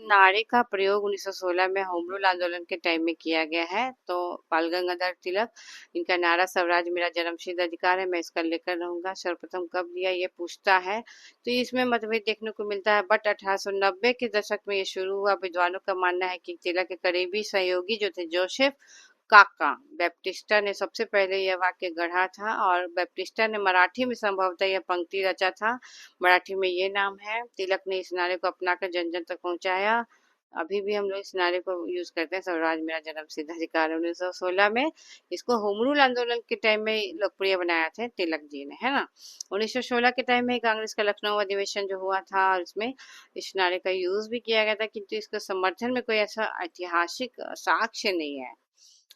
नारे का प्रयोग 1916 में होम रूल आंदोलन के टाइम में किया गया है। तो बाल गंगाधर तिलक, इनका नारा स्वराज मेरा जन्मसिद्ध अधिकार है, मैं इसका लेकर रहूंगा, सर्वप्रथम कब दिया ये पूछता है। तो इसमें मतभेद देखने को मिलता है, बट 1890 के दशक में ये शुरू हुआ। विद्वानों का मानना है कि तिलक के करीबी सहयोगी जो थे जोसेफ काका बैप्टिस्टा ने सबसे पहले यह वाक्य गढ़ा था, और बैप्टिस्टा ने मराठी में संभवतः यह पंक्ति रचा था। मराठी में ये नाम है। तिलक ने इस नारे को अपनाकर जन जन तक पहुंचाया। अभी भी हम लोग इस नारे को यूज करते हैं, स्वराज मेरा जन्मसिद्ध अधिकार है। 1916 में इसको होम रूल आंदोलन के टाइम में लोकप्रिय बनाया थे तिलक जी ने, है ना। 1916 के टाइम में कांग्रेस का लखनऊ अधिवेशन जो हुआ था, और इसमें इस नारे का यूज भी किया गया था, किंतु इसके समर्थन में कोई ऐसा ऐतिहासिक साक्ष्य नहीं है।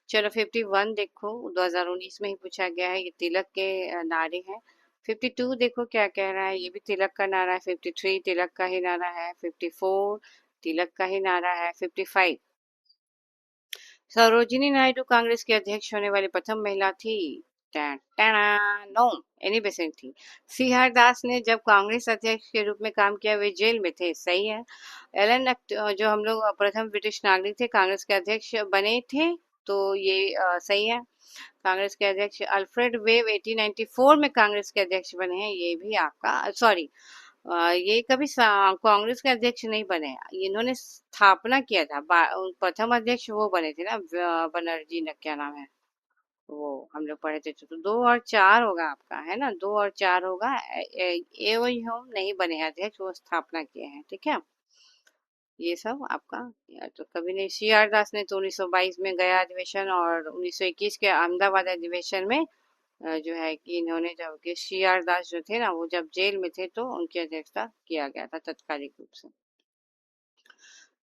चलो 51 देखो, 2019 में ही पूछा गया है, ये तिलक के नारे हैं। 52 देखो क्या कह रहा है, ये भी तिलक का नारा है। 53 तिलक का ही नारा है। 54 तिलक का ही नारा है। 55 सरोजिनी नायडू कांग्रेस की अध्यक्ष होने वाली प्रथम महिला थी। नो, एनी बेसेंट थी। सी आर दास ने जब कांग्रेस अध्यक्ष के रूप में काम किया, वे जेल में थे, सही है। जो हम लोग प्रथम ब्रिटिश नागरिक थे कांग्रेस के अध्यक्ष बने थे, तो ये सही है। कांग्रेस के अध्यक्ष अल्फ्रेड वेव 1894 में कांग्रेस के अध्यक्ष बने हैं, ये भी आपका सॉरी, ये कभी कांग्रेस के अध्यक्ष नहीं बने, इन्होंने स्थापना किया था। प्रथम अध्यक्ष वो बने थे ना, बनर्जी ने, क्या नाम है वो, हम लोग पढ़े थे। तो 2 और 4 होगा आपका, है ना, 2 और 4 होगा। ए वही हम नहीं बने हैं अध्यक्ष, वो स्थापना किए हैं, ठीक है। ये सब आपका, या तो कभी नहीं। सी आर दास ने तो 1922 में गया अधिवेशन, और 1921 के अहमदाबाद अधिवेशन में जो है कि इन्होंने, जब कि सी आर दास जो थे ना, वो जब जेल में थे तो उनकी अध्यक्षता किया गया था तत्कालिक रूप से।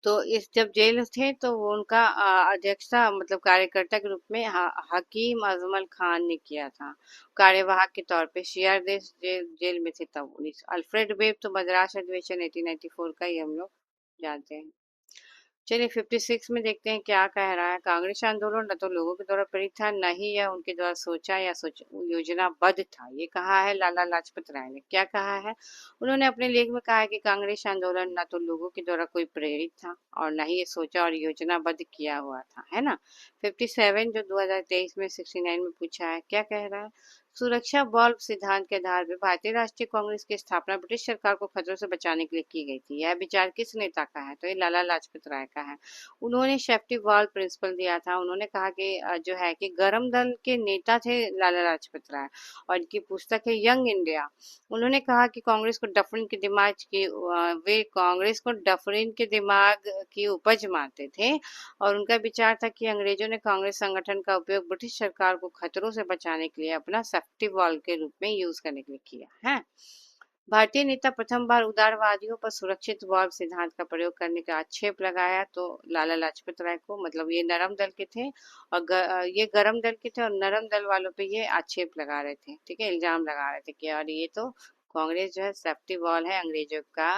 तो इस जब जेल थे तो वो उनका अध्यक्षता मतलब कार्यकर्ता के रूप में हकीम अजमल खान ने किया था, कार्यवाहक के तौर पे। सी आर दास जेल में थे तब। अल्फ्रेड वेब तो मद्रास अधिवेशन 1894 का ही हम लोग जानते हैं। चलिए 56 में देखते हैं क्या कह रहा है। कांग्रेस आंदोलन न तो लोगों के द्वारा प्रेरित था, न ही यह उनके द्वारा सोचा या योजनाबद्ध था, ये कहा है लाला लाजपत राय ने। क्या कहा है? उन्होंने अपने लेख में कहा है कि कांग्रेस आंदोलन न तो लोगों के द्वारा कोई प्रेरित था, और न ही ये सोचा और योजनाबद्ध किया हुआ था, है ना। 57 जो 2023 में 69 में पूछा है, क्या कह रहा है? सुरक्षा बॉल्व सिद्धांत के आधार पर भारतीय राष्ट्रीय कांग्रेस की स्थापना ब्रिटिश सरकार को खतरों से बचाने के लिए की गई थी। यह विचार किस नेता का है? तो ये लाला लाजपत राय का है। उन्होंने सेफ्टी बॉल्व प्रिंसिपल दिया था। उन्होंने कहा कि जो है कि गरम दल के नेता थे लाला लाजपत राय, और इनकी पुस्तक है यंग इंडिया। उन्होंने कहा कि कांग्रेस को डफरिन के दिमाग की वे कांग्रेस को डफरिन के दिमाग की उपज मानते थे, और उनका विचार था कि अंग्रेजों ने कांग्रेस संगठन का उपयोग ब्रिटिश सरकार को खतरों से बचाने के लिए अपना सेफ्टी वॉल के रूप में यूज करने के लिए किया है। भारतीय नेता प्रथम बार उदारवादियों पर सुरक्षित वाल्व सिद्धांत का प्रयोग करने का आक्षेप लगाया तो लाला लाजपत राय को, मतलब ये नरम दल के थे और ये गरम दल के थे, और नरम दल वालों पे ये आक्षेप लगा रहे थे, ठीक है, इल्जाम लगा रहे थे कि और ये तो कांग्रेस जो है सेफ्टी वॉल है अंग्रेजों का।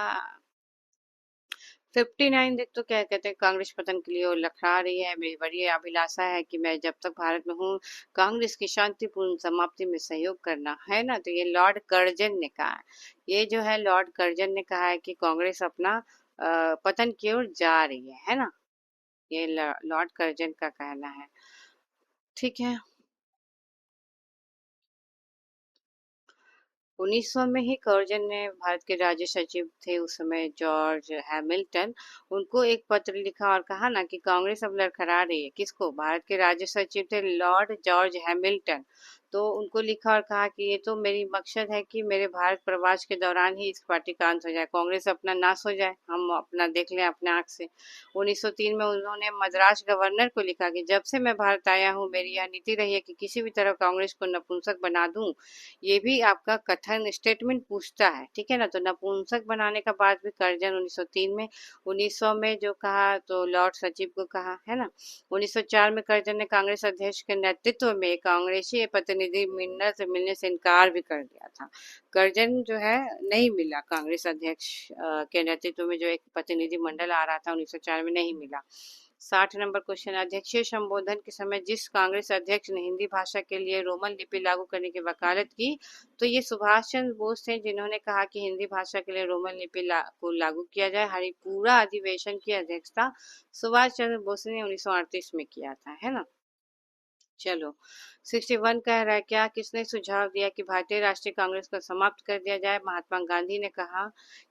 59 देख तो क्या कहते हैं, कांग्रेस पतन के लिए वो लखड़ा रही है। मेरी बड़ी अभिलाषा है कि मैं जब तक भारत में हूँ कांग्रेस की शांतिपूर्ण समाप्ति में सहयोग करना है ना। तो ये लॉर्ड कर्जन ने कहा है, ये जो है लॉर्ड कर्जन ने कहा है कि कांग्रेस अपना पतन की ओर जा रही है ना। ये लॉर्ड कर्जन का कहना है, ठीक है। 1900 में ही कर्जन ने, भारत के राज्य सचिव थे उस समय जॉर्ज हैमिल्टन, उनको एक पत्र लिखा और कहा ना कि कांग्रेस अब लड़खड़ा रही है। किसको? भारत के राज्य सचिव थे लॉर्ड जॉर्ज हैमिल्टन। तो उनको लिखा और कहा कि ये तो मेरी मकसद है कि मेरे भारत प्रवास के दौरान ही इस पार्टी का अंत हो जाए, कांग्रेस अपना नाश हो जाए, हम अपना देख लें अपने आंख से। 1903 में उन्होंने मद्रास गवर्नर को लिखा कि जब से मैं भारत आया हूँ मेरी यह नीति रही है कि किसी भी तरह कांग्रेस को नपुंसक बना दूं। ये भी आपका कथन स्टेटमेंट पूछता है, ठीक है ना। तो नपुंसक बनाने का बात भी कर्जन 1903 में, 1900 में जो कहा तो लॉर्ड सचिव को कहा है ना। 1904 में कर्जन ने कांग्रेस अध्यक्ष के नेतृत्व में कांग्रेसी प्रतिनिधि मंडल से मिलने से इनकार भी कर दिया था। कर्जन जो है नहीं मिला, कांग्रेस अध्यक्ष के नेतृत्व में जो एक प्रतिनिधि मंडल आ रहा था 1904 में नहीं मिला। 60 नंबर क्वेश्चन, अध्यक्षीय संबोधन के समय जिस कांग्रेस अध्यक्ष ने हिंदी भाषा के लिए रोमन लिपि लागू करने की वकालत की, तो ये सुभाष चंद्र बोस थे, जिन्होंने कहा कि हिंदी भाषा के लिए रोमन लिपि को लागू किया जाए। हरी पूरा अधिवेशन की अध्यक्षता सुभाष चंद्र बोस ने 1938 में किया था, है ना। चलो, 61 कह रहा है, क्या किसने सुझाव दिया कि भारतीय राष्ट्रीय कांग्रेस को समाप्त कर दिया जाए? महात्मा गांधी ने कहा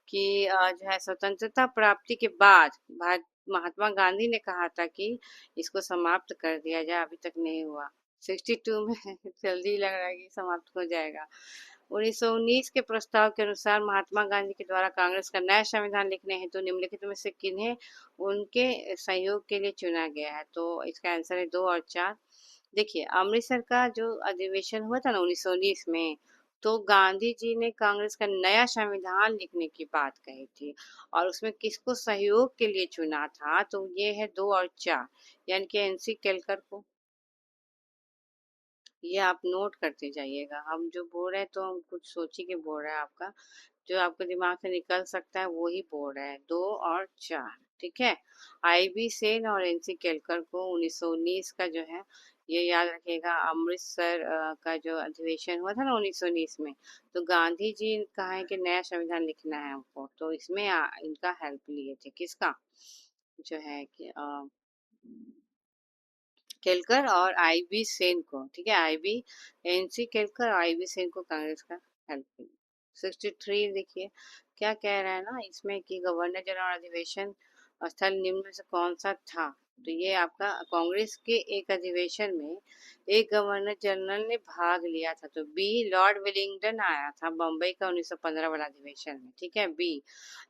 कि जो है स्वतंत्रता प्राप्ति के बाद भारत, महात्मा गांधी ने कहा था कि इसको समाप्त कर दिया जाए, अभी तक नहीं हुआ। 62 में जल्दी लग रहा है कि समाप्त हो जाएगा। 1919 के प्रस्ताव के अनुसार महात्मा गांधी के द्वारा कांग्रेस का नया संविधान लिखने हेतु निम्नलिखित में से किन्हें उनके सहयोग के लिए चुना गया है? तो इसका आंसर है 2 और 4। देखिए, अमृतसर का जो अधिवेशन हुआ था ना 1919 में, तो गांधी जी ने कांग्रेस का नया संविधान लिखने की बात कही थी, और उसमें किसको सहयोग के लिए चुना था? तो ये है 2 और 4, यानी कि एनसी केलकर को। ये आप नोट करते जाइएगा, हम जो बोल रहे हैं तो हम कुछ सोची के बोल रहे हैं, आपका जो आपके दिमाग से निकल सकता है वो ही बोल रहे हैं। 2 और 4, ठीक है। आईबी सेन और एनसी केलकर को 1919 का जो है ये याद रखिएगा, अमृतसर का जो अधिवेशन हुआ था ना 1919 में, तो गांधी जी कहा है कि नया संविधान लिखना है हमको, तो इसमें इनका हेल्प लिए थे, किसका? जो है कि केलकर और आईबी सेन को, ठीक है, आईबी एनसी केलकर और आईबी सेन को कांग्रेस का हेल्प किया। 63 देखिए, क्या कह रहा है ना इसमें कि गवर्नर जनरल अधिवेशन स्थल निम्न में से कौन सा था? तो ये आपका कांग्रेस के एक अधिवेशन में एक गवर्नर जनरल ने भाग लिया था, तो बी लॉर्ड विलिंगडन आया था बम्बई का 1915 वाला अधिवेशन में, ठीक है, बी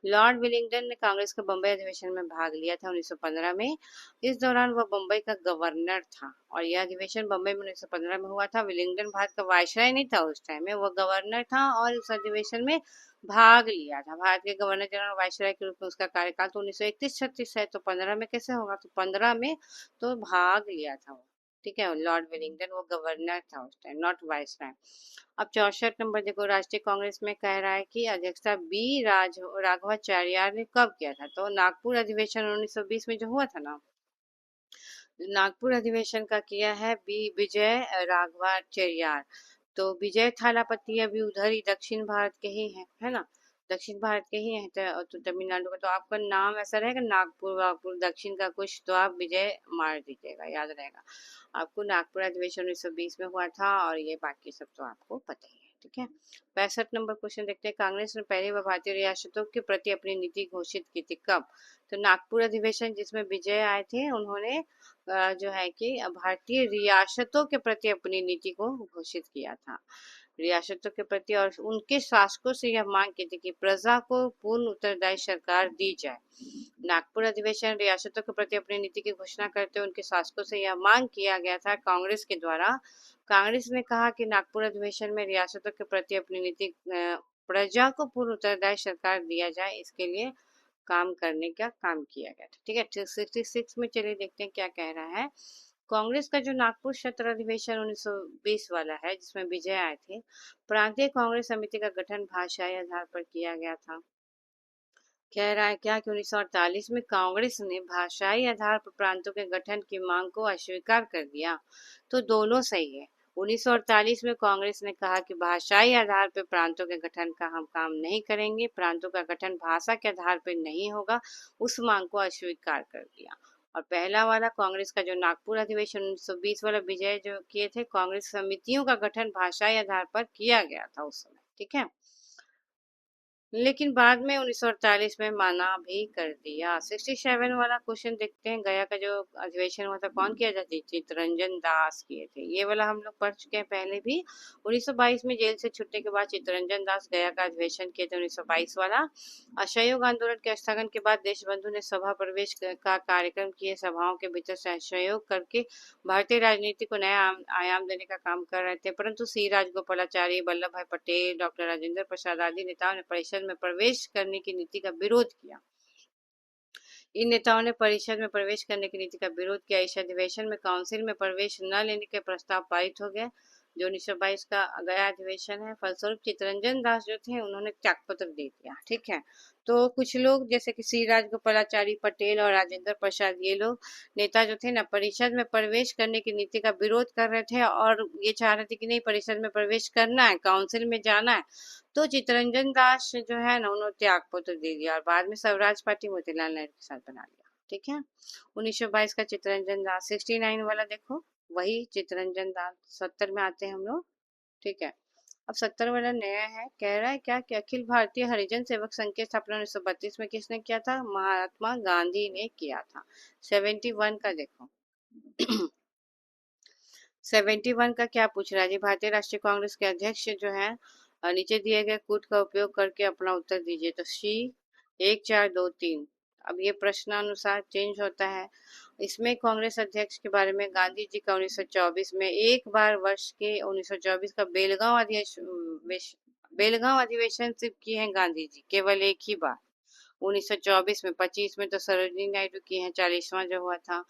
लॉर्ड विलिंगडन ने कांग्रेस के बम्बई अधिवेशन में भाग लिया था 1915 में। इस दौरान वह बम्बई का गवर्नर था, और यह अधिवेशन बम्बई में 1915 में हुआ था। विलिंगडन भारत का वायसराय नहीं था उस टाइम में, वह गवर्नर था और उस अधिवेशन में भाग लिया था। भारत के गवर्नर जनरल वायसराय के रूप में उसका कार्यकाल तो 1931-36 है, तो 15 में कैसे होगा? तो 15 में तो भाग लिया था वो, ठीक है। लॉर्ड विलिंगडन वो गवर्नर था उस टाइम, नॉट वायसराय। अब 64 नंबर देखो, राष्ट्रीय कांग्रेस में कह रहा है कि अध्यक्षता बी राघवाचार्य ने कब किया था? तो नागपुर अधिवेशन 1920 में जो हुआ था ना, नागपुर अधिवेशन का किया है बी विजय राघवाचार्य। तो विजय थालापति अभी उधर ही दक्षिण भारत के ही हैं, है ना। दक्षिण भारत के ही हैं तो तमिलनाडु का, तो आपका नाम ऐसा रहेगा नागपुर वागपुर दक्षिण का कुछ, तो आप विजय मार दीजिएगा, याद रहेगा। आपको नागपुर अधिवेशन 1920 में हुआ था, और ये बाकी सब तो आपको पता ही है, ठीक है। 65 नंबर क्वेश्चन देखते हैं। कांग्रेस ने पहली बार भारतीय रियासतों के प्रति अपनी नीति घोषित की थी, कब? तो नागपुर अधिवेशन जिसमें विजय आए थे, उन्होंने जो है कि भारतीय रियासतों के प्रति अपनी नीति को घोषित किया था, रियासतों के प्रति, और उनके शासकों से यह मांग की थी कि प्रजा को पूर्ण उत्तरदायी सरकार दी जाए। नागपुर अधिवेशन रियासतों के प्रति अपनी नीति की घोषणा करते हुए उनके शासकों से यह मांग किया गया था कांग्रेस के द्वारा। कांग्रेस ने कहा कि नागपुर अधिवेशन में रियासतों के प्रति अपनी नीति प्रजा को पूर्ण उत्तरदायी सरकार दिया जाए, इसके लिए काम करने का काम किया गया था, ठीक है। 66 में चलिए देखते हैं क्या कह रहा है। कांग्रेस का जो नागपुर क्षेत्र अधिवेशन 1920 वाला है, जिसमें विजय आए थे, प्रांतीय कांग्रेस समिति का गठन भाषाई आधार पर किया गया था। कह रहा है क्या कि 1948 में कांग्रेस ने भाषाई आधार पर प्रांतों के गठन की मांग को अस्वीकार कर दिया, तो दोनों सही है। 1948 में कांग्रेस ने कहा कि भाषाई आधार पर प्रांतों के गठन का हम काम नहीं करेंगे, प्रांतों का गठन भाषा के आधार पर नहीं होगा, उस मांग को अस्वीकार कर दिया। और पहला वाला कांग्रेस का जो नागपुर अधिवेशन 1920 वाला विजय जो किए थे, कांग्रेस समितियों का गठन भाषाई आधार पर किया गया था उस समय, ठीक है, लेकिन बाद में 1948 में मना भी कर दिया। 67 वाला क्वेश्चन देखते हैं। गया का जो अधिवेशन हुआ था, कौन किया जाता? चित्तरंजन दास किए थे। ये वाला हम लोग पढ़ चुके हैं पहले भी। 1922 में जेल से छुटने के बाद चित्तरंजन दास गया का अधिवेशन किए थे, 1922 वाला। असहयोग आंदोलन के स्थगन के बाद देशबंधु ने सभा प्रवेश का कार्यक्रम किए, सभाओं के भीतर सहयोग करके भारतीय राजनीति को नया आयाम देने का काम कर रहे थे, परंतु सी राजगोपालाचारी, वल्लभ भाई पटेल, डॉक्टर राजेंद्र प्रसाद आदि नेताओं ने परिषद में प्रवेश करने की नीति का विरोध किया। इन नेताओं ने परिषद में प्रवेश करने की नीति का विरोध किया। इस अधिवेशन में काउंसिल में प्रवेश न लेने के प्रस्ताव पारित हो गए, जो 1922 का गया अधिवेशन है। फलस्वरूप चित्तरंजन दास जो थे, उन्होंने त्यागपत्र दे दिया, ठीक है। तो कुछ लोग जैसे कि सी राजगोपालाचारी, पटेल और राजेंद्र प्रसाद, ये लोग नेता जो थे ना, परिषद में प्रवेश करने की नीति का विरोध कर रहे थे, और ये चाह रहे थे कि नहीं, परिषद में प्रवेश करना है, काउंसिल में जाना है। तो चित्तरंजन दास जो है ना, उन्होंने त्याग पत्र दे दिया, और बाद में स्वराज पार्टी मोतीलाल नेहरू के साथ बना लिया, ठीक है। 1922 का चित्तरंजन दास। 69 वाला देखो, वही चित्तरंजन दास। 70 में आते हैं हम लोग, ठीक है। अब 70 वाला नया है। कह रहा है क्या कि अखिल भारतीय हरिजन सेवक संघ की स्थापना 1932 में किसने किया था? महात्मा गांधी ने किया था। 71 का देखो। 71 का क्या पूछ रहा है जी? भारतीय राष्ट्रीय कांग्रेस के अध्यक्ष जो है, नीचे दिए गए कूट का उपयोग करके अपना उत्तर दीजिए। तो सी 1 4 2 3। अब ये प्रश्नानुसार चेंज होता है। इसमें कांग्रेस अध्यक्ष के बारे में गांधी जी का 1924 में एक बार वर्ष के 1924 का बेलगांव अधिवेशन सिर्फ किए हैं गांधी जी, केवल एक ही बार। 1924 में। 25 में तो सरोजिनी नायडू की है, 40वां जो हुआ था,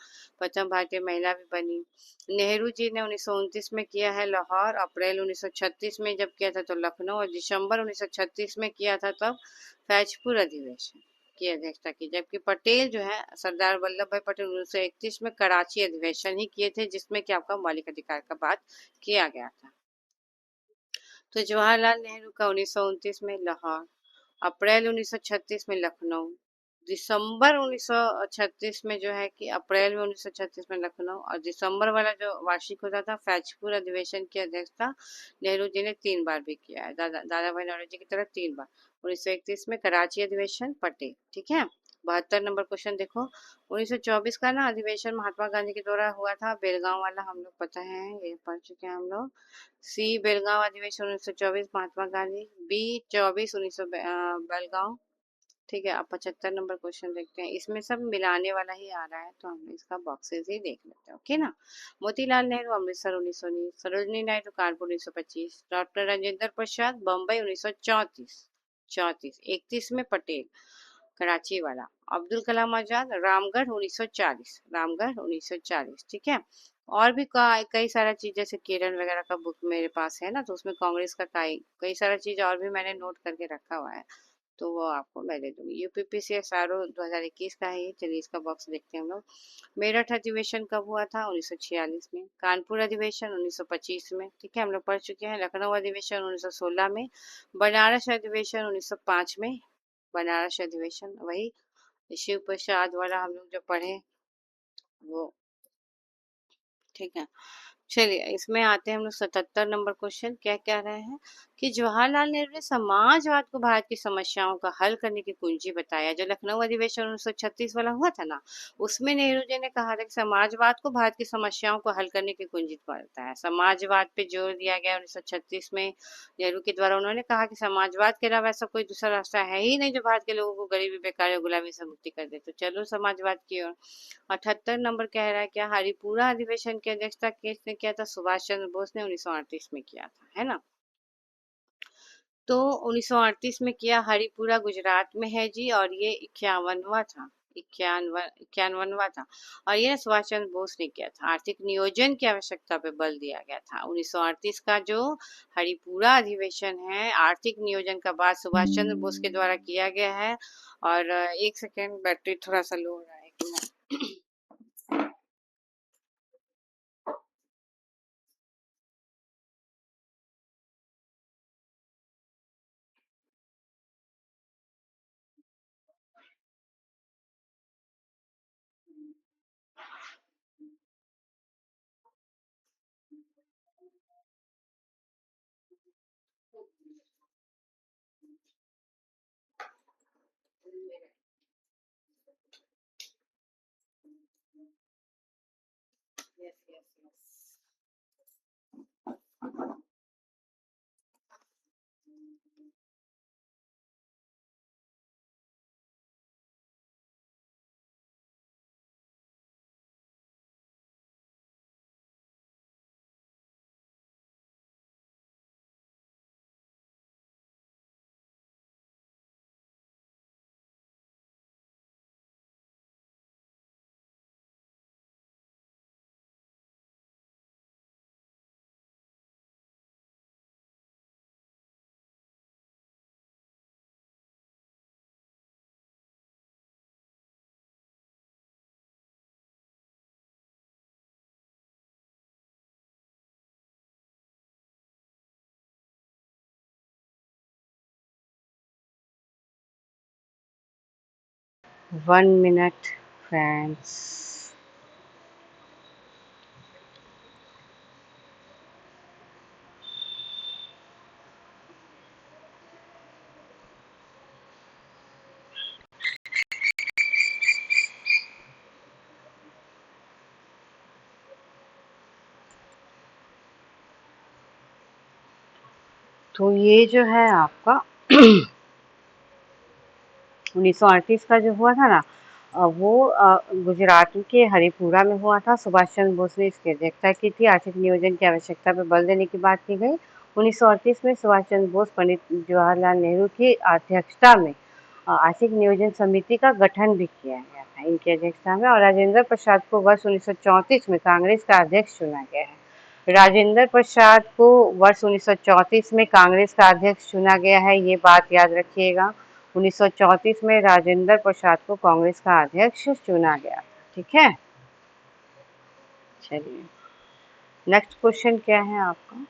प्रथम भारतीय महिला भी बनी। नेहरू जी ने 1929 में किया है लाहौर, अप्रैल 1936 में जब किया था तो लखनऊ, और दिसंबर 1936 में किया था तब फैजपुर अधिवेशन की अध्यक्षता की। जबकि पटेल जो है, सरदार वल्लभ भाई पटेल, 1931 में कराची अधिवेशन ही किए थे, जिसमें कि आपका मौलिक अधिकार का बात किया गया था। तो जवाहरलाल नेहरू का 1929 में लाहौर, अप्रैल 1936 में लखनऊ, दिसंबर 1936 में जो है कि अप्रैल में 1936 में लखनऊ, और दिसंबर वाला जो वार्षिक होता था फैजपुर अधिवेशन की अध्यक्षता नेहरू जी ने 3 बार भी किया है, दादा भाई नौरोजी की तरह 3 बार। 1931 में कराची अधिवेशन, पटेल, ठीक है। 72 नंबर क्वेश्चन देखो। 1924 का ना अधिवेशन महात्मा गांधी के द्वारा हुआ था, बेलगांव वाला हम लोग पता है, ये पढ़ चुके हैं हम लोग। सी बेलगांव अधिवेशन 1924 महात्मा गांधी, बी 24 1900 बेलगांव, ठीक है। अब 75 नंबर क्वेश्चन देखते हैं। इसमें सब मिलाने वाला ही आ रहा है, तो हम इसका बॉक्सेस ही देख लेते हैं, ओके ना। मोतीलाल नेहरू अमृतसर 1919, सरोजिनी नायडू कानपुर 1925, डॉक्टर राजेंद्र प्रसाद बम्बई 1934, 31 में पटेल कराची वाला, अब्दुल कलाम आजाद रामगढ़ 1940, रामगढ़ 1940, ठीक है। और भी कई सारा चीज, जैसे केरल वगैरह का बुक मेरे पास है ना, तो उसमें कांग्रेस का कई सारा चीज और भी मैंने नोट करके रखा हुआ है, तो वो आपको मैं दे दूंगी। यूपीपीसीएस आरओ 2021 का है ये। चलिए इसका बॉक्स देखते हैं हम लोग। मेरठ अधिवेशन कब हुआ था? 1946 में। कानपुर अधिवेशन 1925 में, ठीक है, हम लोग पढ़ चुके हैं। लखनऊ अधिवेशन 1916 में। बनारस अधिवेशन 1905 में। बनारस अधिवेशन वही शिव प्रसाद वाला हम लोग जो पढ़े वो, ठीक है। चलिए इसमें आते हैं हम लोग 77 नंबर क्वेश्चन। क्या कह रहे हैं कि जवाहरलाल नेहरू ने समाजवाद को भारत की समस्याओं का हल करने की कुंजी बताया। जो लखनऊ अधिवेशन 1936 वाला हुआ था ना, उसमें नेहरू जी ने कहा था कि समाजवाद को भारत की समस्याओं को हल करने की कुंजी बताया है। समाजवाद पे जोर दिया गया 1936 में नेहरू के द्वारा। उन्होंने कहा कि समाजवाद के अलावा ऐसा कोई दूसरा रास्ता है ही नहीं जो भारत के लोगों को गरीबी, बेकारी और गुलामी से मुक्ति कर दे। तो चलो समाजवाद की ओर। 78 नंबर कह रहा है क्या हरिपुरा अधिवेशन की अध्यक्षता किसने किया था? सुभाष चंद्र बोस ने 1938 में किया था, है ना। तो 1938 में किया, हरिपुरा गुजरात में है जी, और ये 51वां था। 91वां था। और ये सुभाष चंद्र बोस ने किया था। आर्थिक नियोजन की आवश्यकता पे बल दिया गया था। 1938 का जो हरिपुरा अधिवेशन है, आर्थिक नियोजन का बात सुभाष चंद्र बोस के द्वारा किया गया है। और एक सेकेंड, बैटरी थोड़ा सा लो हो रहा है, एक minute. Yes, yes, yes. 1 minute, friends. तो ये जो है आपका 1938 का जो हुआ था ना, वो गुजरात के हरिपुरा में हुआ था। सुभाष चंद्र बोस ने इसकी अध्यक्षता की थी। आर्थिक नियोजन की आवश्यकता पर बल देने की बात की गई। 1938 में सुभाष चंद्र बोस, पंडित जवाहरलाल नेहरू की अध्यक्षता में आर्थिक नियोजन समिति का गठन भी किया गया था इनकी अध्यक्षता में। और राजेंद्र प्रसाद को वर्ष 1934 में कांग्रेस का अध्यक्ष चुना गया है। राजेंद्र प्रसाद को वर्ष 1934 में कांग्रेस का अध्यक्ष चुना गया है, ये बात याद रखिएगा। 1934 में राजेंद्र प्रसाद को कांग्रेस का अध्यक्ष चुना गया, ठीक है। चलिए नेक्स्ट क्वेश्चन क्या है आपका,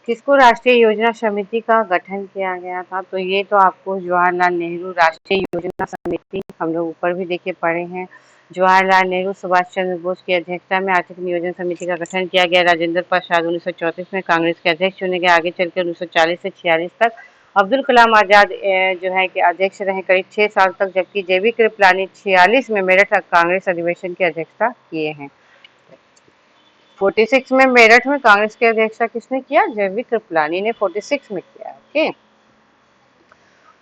किसको राष्ट्रीय योजना समिति का गठन किया गया था? तो ये तो आपको जवाहरलाल नेहरू राष्ट्रीय योजना समिति, हम लोग ऊपर भी देखे पढ़े हैं। जवाहरलाल नेहरू सुभाष चंद्र बोस की अध्यक्षता में आर्थिक नियोजन समिति का गठन किया गया। राजेंद्र प्रसाद 1934 में कांग्रेस के अध्यक्ष चुने गए। आगे चलकर 1940 से 46 तक अब्दुल कलाम आजाद जो है कि अध्यक्ष रहे करीब 6 साल तक, जबकि जेबी कृपलानी 46 में मेरठ कांग्रेस अधिवेशन की अध्यक्षता किए हैं। 46 में मेरठ में कांग्रेस की अध्यक्षता किसने किया? जेबी कृपलानी ने 46 में किया। ओके,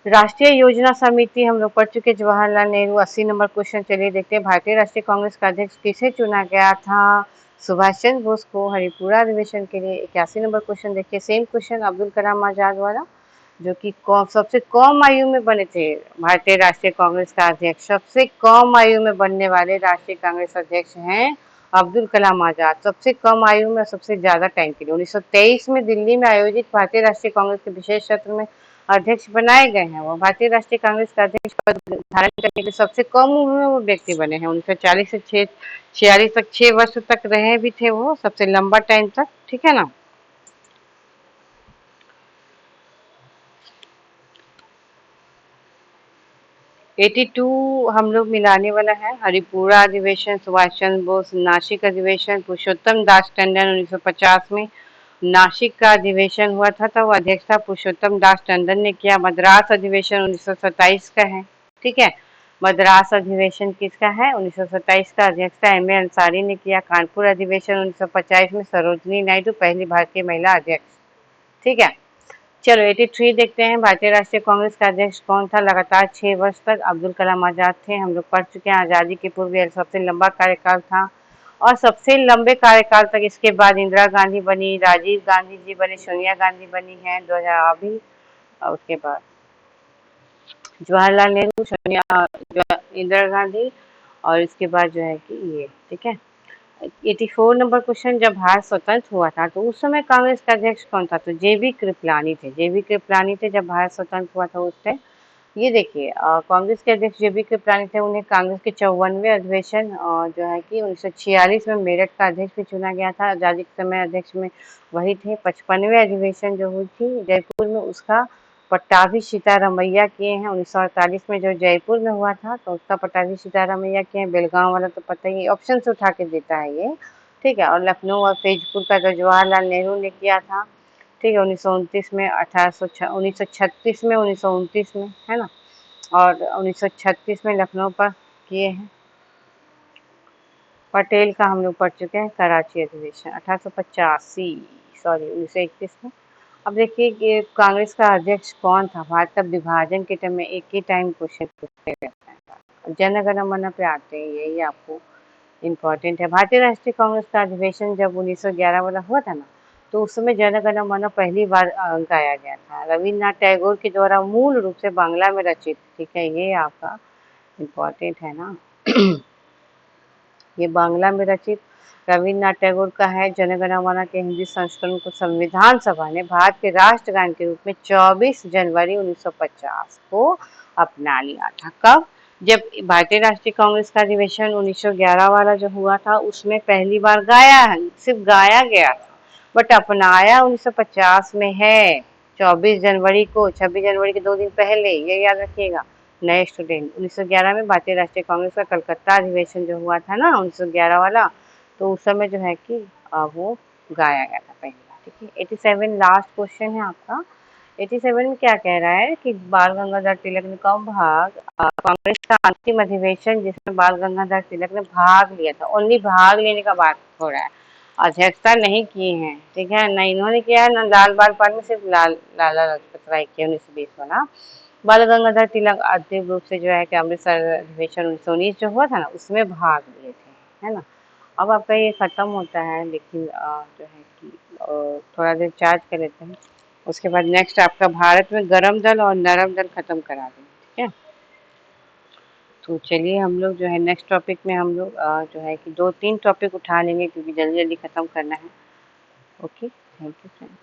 राष्ट्रीय योजना समिति हम लोग पढ़ चुके। Jawaharlal Nehru 80 number question. चलिए देखते हैं भारतीय राष्ट्रीय कांग्रेस का अध्यक्ष किसे चुना गया था? सुभाष चंद्र बोस को हरिपुरा अधिवेशन के लिए। 81 नंबर क्वेश्चन देखिए, सेम क्वेश्चन अब्दुल कलाम आजाद वाला, जो कि सबसे कम आयु में बने थे भारतीय राष्ट्रीय कांग्रेस का अध्यक्ष। सबसे कम आयु में बनने वाले राष्ट्रीय कांग्रेस अध्यक्ष हैं अब्दुल कलाम आजाद। सबसे कम आयु में सबसे ज्यादा टाइम के लिए 1923 में दिल्ली में आयोजित भारतीय राष्ट्रीय कांग्रेस के विशेष सत्र में अध्यक्ष बनाए गए हैं। वो भारतीय राष्ट्रीय कांग्रेस का अध्यक्ष पद धारण करने के सबसे कम उम्र में वो व्यक्ति बने हैं। 1940 से 46 तक 6 वर्ष तक रहे भी थे वो, सबसे लंबा टाइम तक, ठीक है ना। 82 हम लोग मिलाने वाला है। हरिपुरा अधिवेशन, सुभाष चंद्र बोस, नासिक अधिवेशन, पुरुषोत्तम दास टंडन 1950 में नासिक का अधिवेशन हुआ था, तब अध्यक्षता पुरुषोत्तम दास टंडन ने किया। मद्रास अधिवेशन 1927 का है, ठीक है। मद्रास अधिवेशन किसका है? 1927 का। अध्यक्षता एम ए अंसारी ने किया। कानपुर अधिवेशन 1950 में सरोजनी नायडू पहली भारतीय महिला अध्यक्ष, ठीक है। चलो 83 देखते हैं। भारतीय राष्ट्रीय कांग्रेस का अध्यक्ष कौन था? लगातार 6 वर्ष तक अब्दुल कलाम आजाद थे। हम लोग पढ़ चुके हैं। आजादी के पूर्व यह सबसे लंबा कार्यकाल था और सबसे लंबे कार्यकाल तक इसके बाद इंदिरा गांधी बनी, राजीव गांधी जी बने, सोनिया गांधी बनी है 2000 अभी, और उसके बाद जवाहरलाल नेहरू, सोनिया, इंदिरा गांधी, और इसके बाद जो है कि ये, ठीक है। 84 नंबर क्वेश्चन, जब भारत स्वतंत्र हुआ था तो उस समय कांग्रेस का अध्यक्ष कौन था? तो जेबी कृपलानी थे। जेबी कृपलानी थे जब भारत स्वतंत्र हुआ था उस टाइम। ये देखिए कांग्रेस के अध्यक्ष जेबी कृपलानी थे। उन्हें कांग्रेस के 54वें अधिवेशन जो है कि 1946 में मेरठ का अध्यक्ष भी चुना गया था। आजादी के समय अध्यक्ष में वही थे। 55वें अधिवेशन जो हुई थी जयपुर में, उसका पट्टाभी सीतारामैया किए हैं। 1948 में जो जयपुर में हुआ था तो उसका पट्टाभी सीतारामैया किए हैं। बेलगांव वाला तो पता ही, ऑप्शन से उठा के देता है ये, ठीक है। और लखनऊ और फैजपुर का जो जवाहरलाल नेहरू ने किया था, ठीक है, 1929 में, 1936 में, 1929 में, है ना। और 1936 में लखनऊ पर किए हैं। पटेल का हम लोग पढ़ चुके हैं। कराची अधिवेशन 1885, सॉरी 1931 में। अब देखिए कि कांग्रेस का अध्यक्ष कौन था? भारत का विभाजन के टाइम में एक ही टाइम क्वेश्चन पूछते रहता है। जन गण मन पे आते हैं, यही आपको इम्पोर्टेंट है। भारतीय राष्ट्रीय कांग्रेस का अधिवेशन जब 1911 वाला हुआ था ना, तो उस समय जन गण मन पहली बार गाया गया था। रविन्द्रनाथ टैगोर के द्वारा मूल रूप से बांग्ला में रचित, ठीक है, ये आपका इम्पोर्टेंट है ना। ये बांग्ला में रचित रविन्द्रनाथ टैगोर का है। जन गण मन के हिंदी संस्करण को संविधान सभा ने भारत के राष्ट्रगान के रूप में 24 जनवरी 1950 को अपना लिया था। कब? जब भारतीय राष्ट्रीय कांग्रेस का अधिवेशन 1911 वाला जो हुआ था उसमें पहली बार गाया है, सिर्फ गाया गया था, बट अपनाया 1950 में है। 24 जनवरी को, 26 जनवरी के 2 दिन पहले, ये याद रखिएगा नए स्टूडेंट। 1911 में भारतीय राष्ट्रीय कांग्रेस का कलकत्ता अधिवेशन जो हुआ था ना 1911 वाला, तो उस समय जो है कि वो गाया गया था पहली बार, ठीक है। 87 लास्ट क्वेश्चन है आपका। 87 में क्या कह रहा है कि बाल गंगाधर तिलक ने कब कांग्रेस का अंतिम अधिवेशन जिसमें बाल गंगाधर तिलक ने भाग लिया था, ओनली भाग लेने का बात हो रहा है, अध्यक्षता नहीं की है, ठीक है। न इन्होंने किया है, न लाल बाल पाल में, सिर्फ लाला लाजपत राय किया 1920 वाला। बाल गंगाधर तिलक अंतिम रूप से जो है कि अमृतसर अधिवेशन 1919 जो हुआ था ना उसमें भाग लिए थे, है ना। अब आपका ये खत्म होता है, लेकिन जो है कि थोड़ा देर चार्ज कर लेते हैं, उसके बाद नेक्स्ट आपका भारत में गरम दल और नरम दल खत्म करा देंगे, ठीक है। तो चलिए हम लोग जो है नेक्स्ट टॉपिक में हम लोग जो है कि 2-3 टॉपिक उठा लेंगे क्योंकि जल्दी जल्दी खत्म करना है। Okay, thank you friend.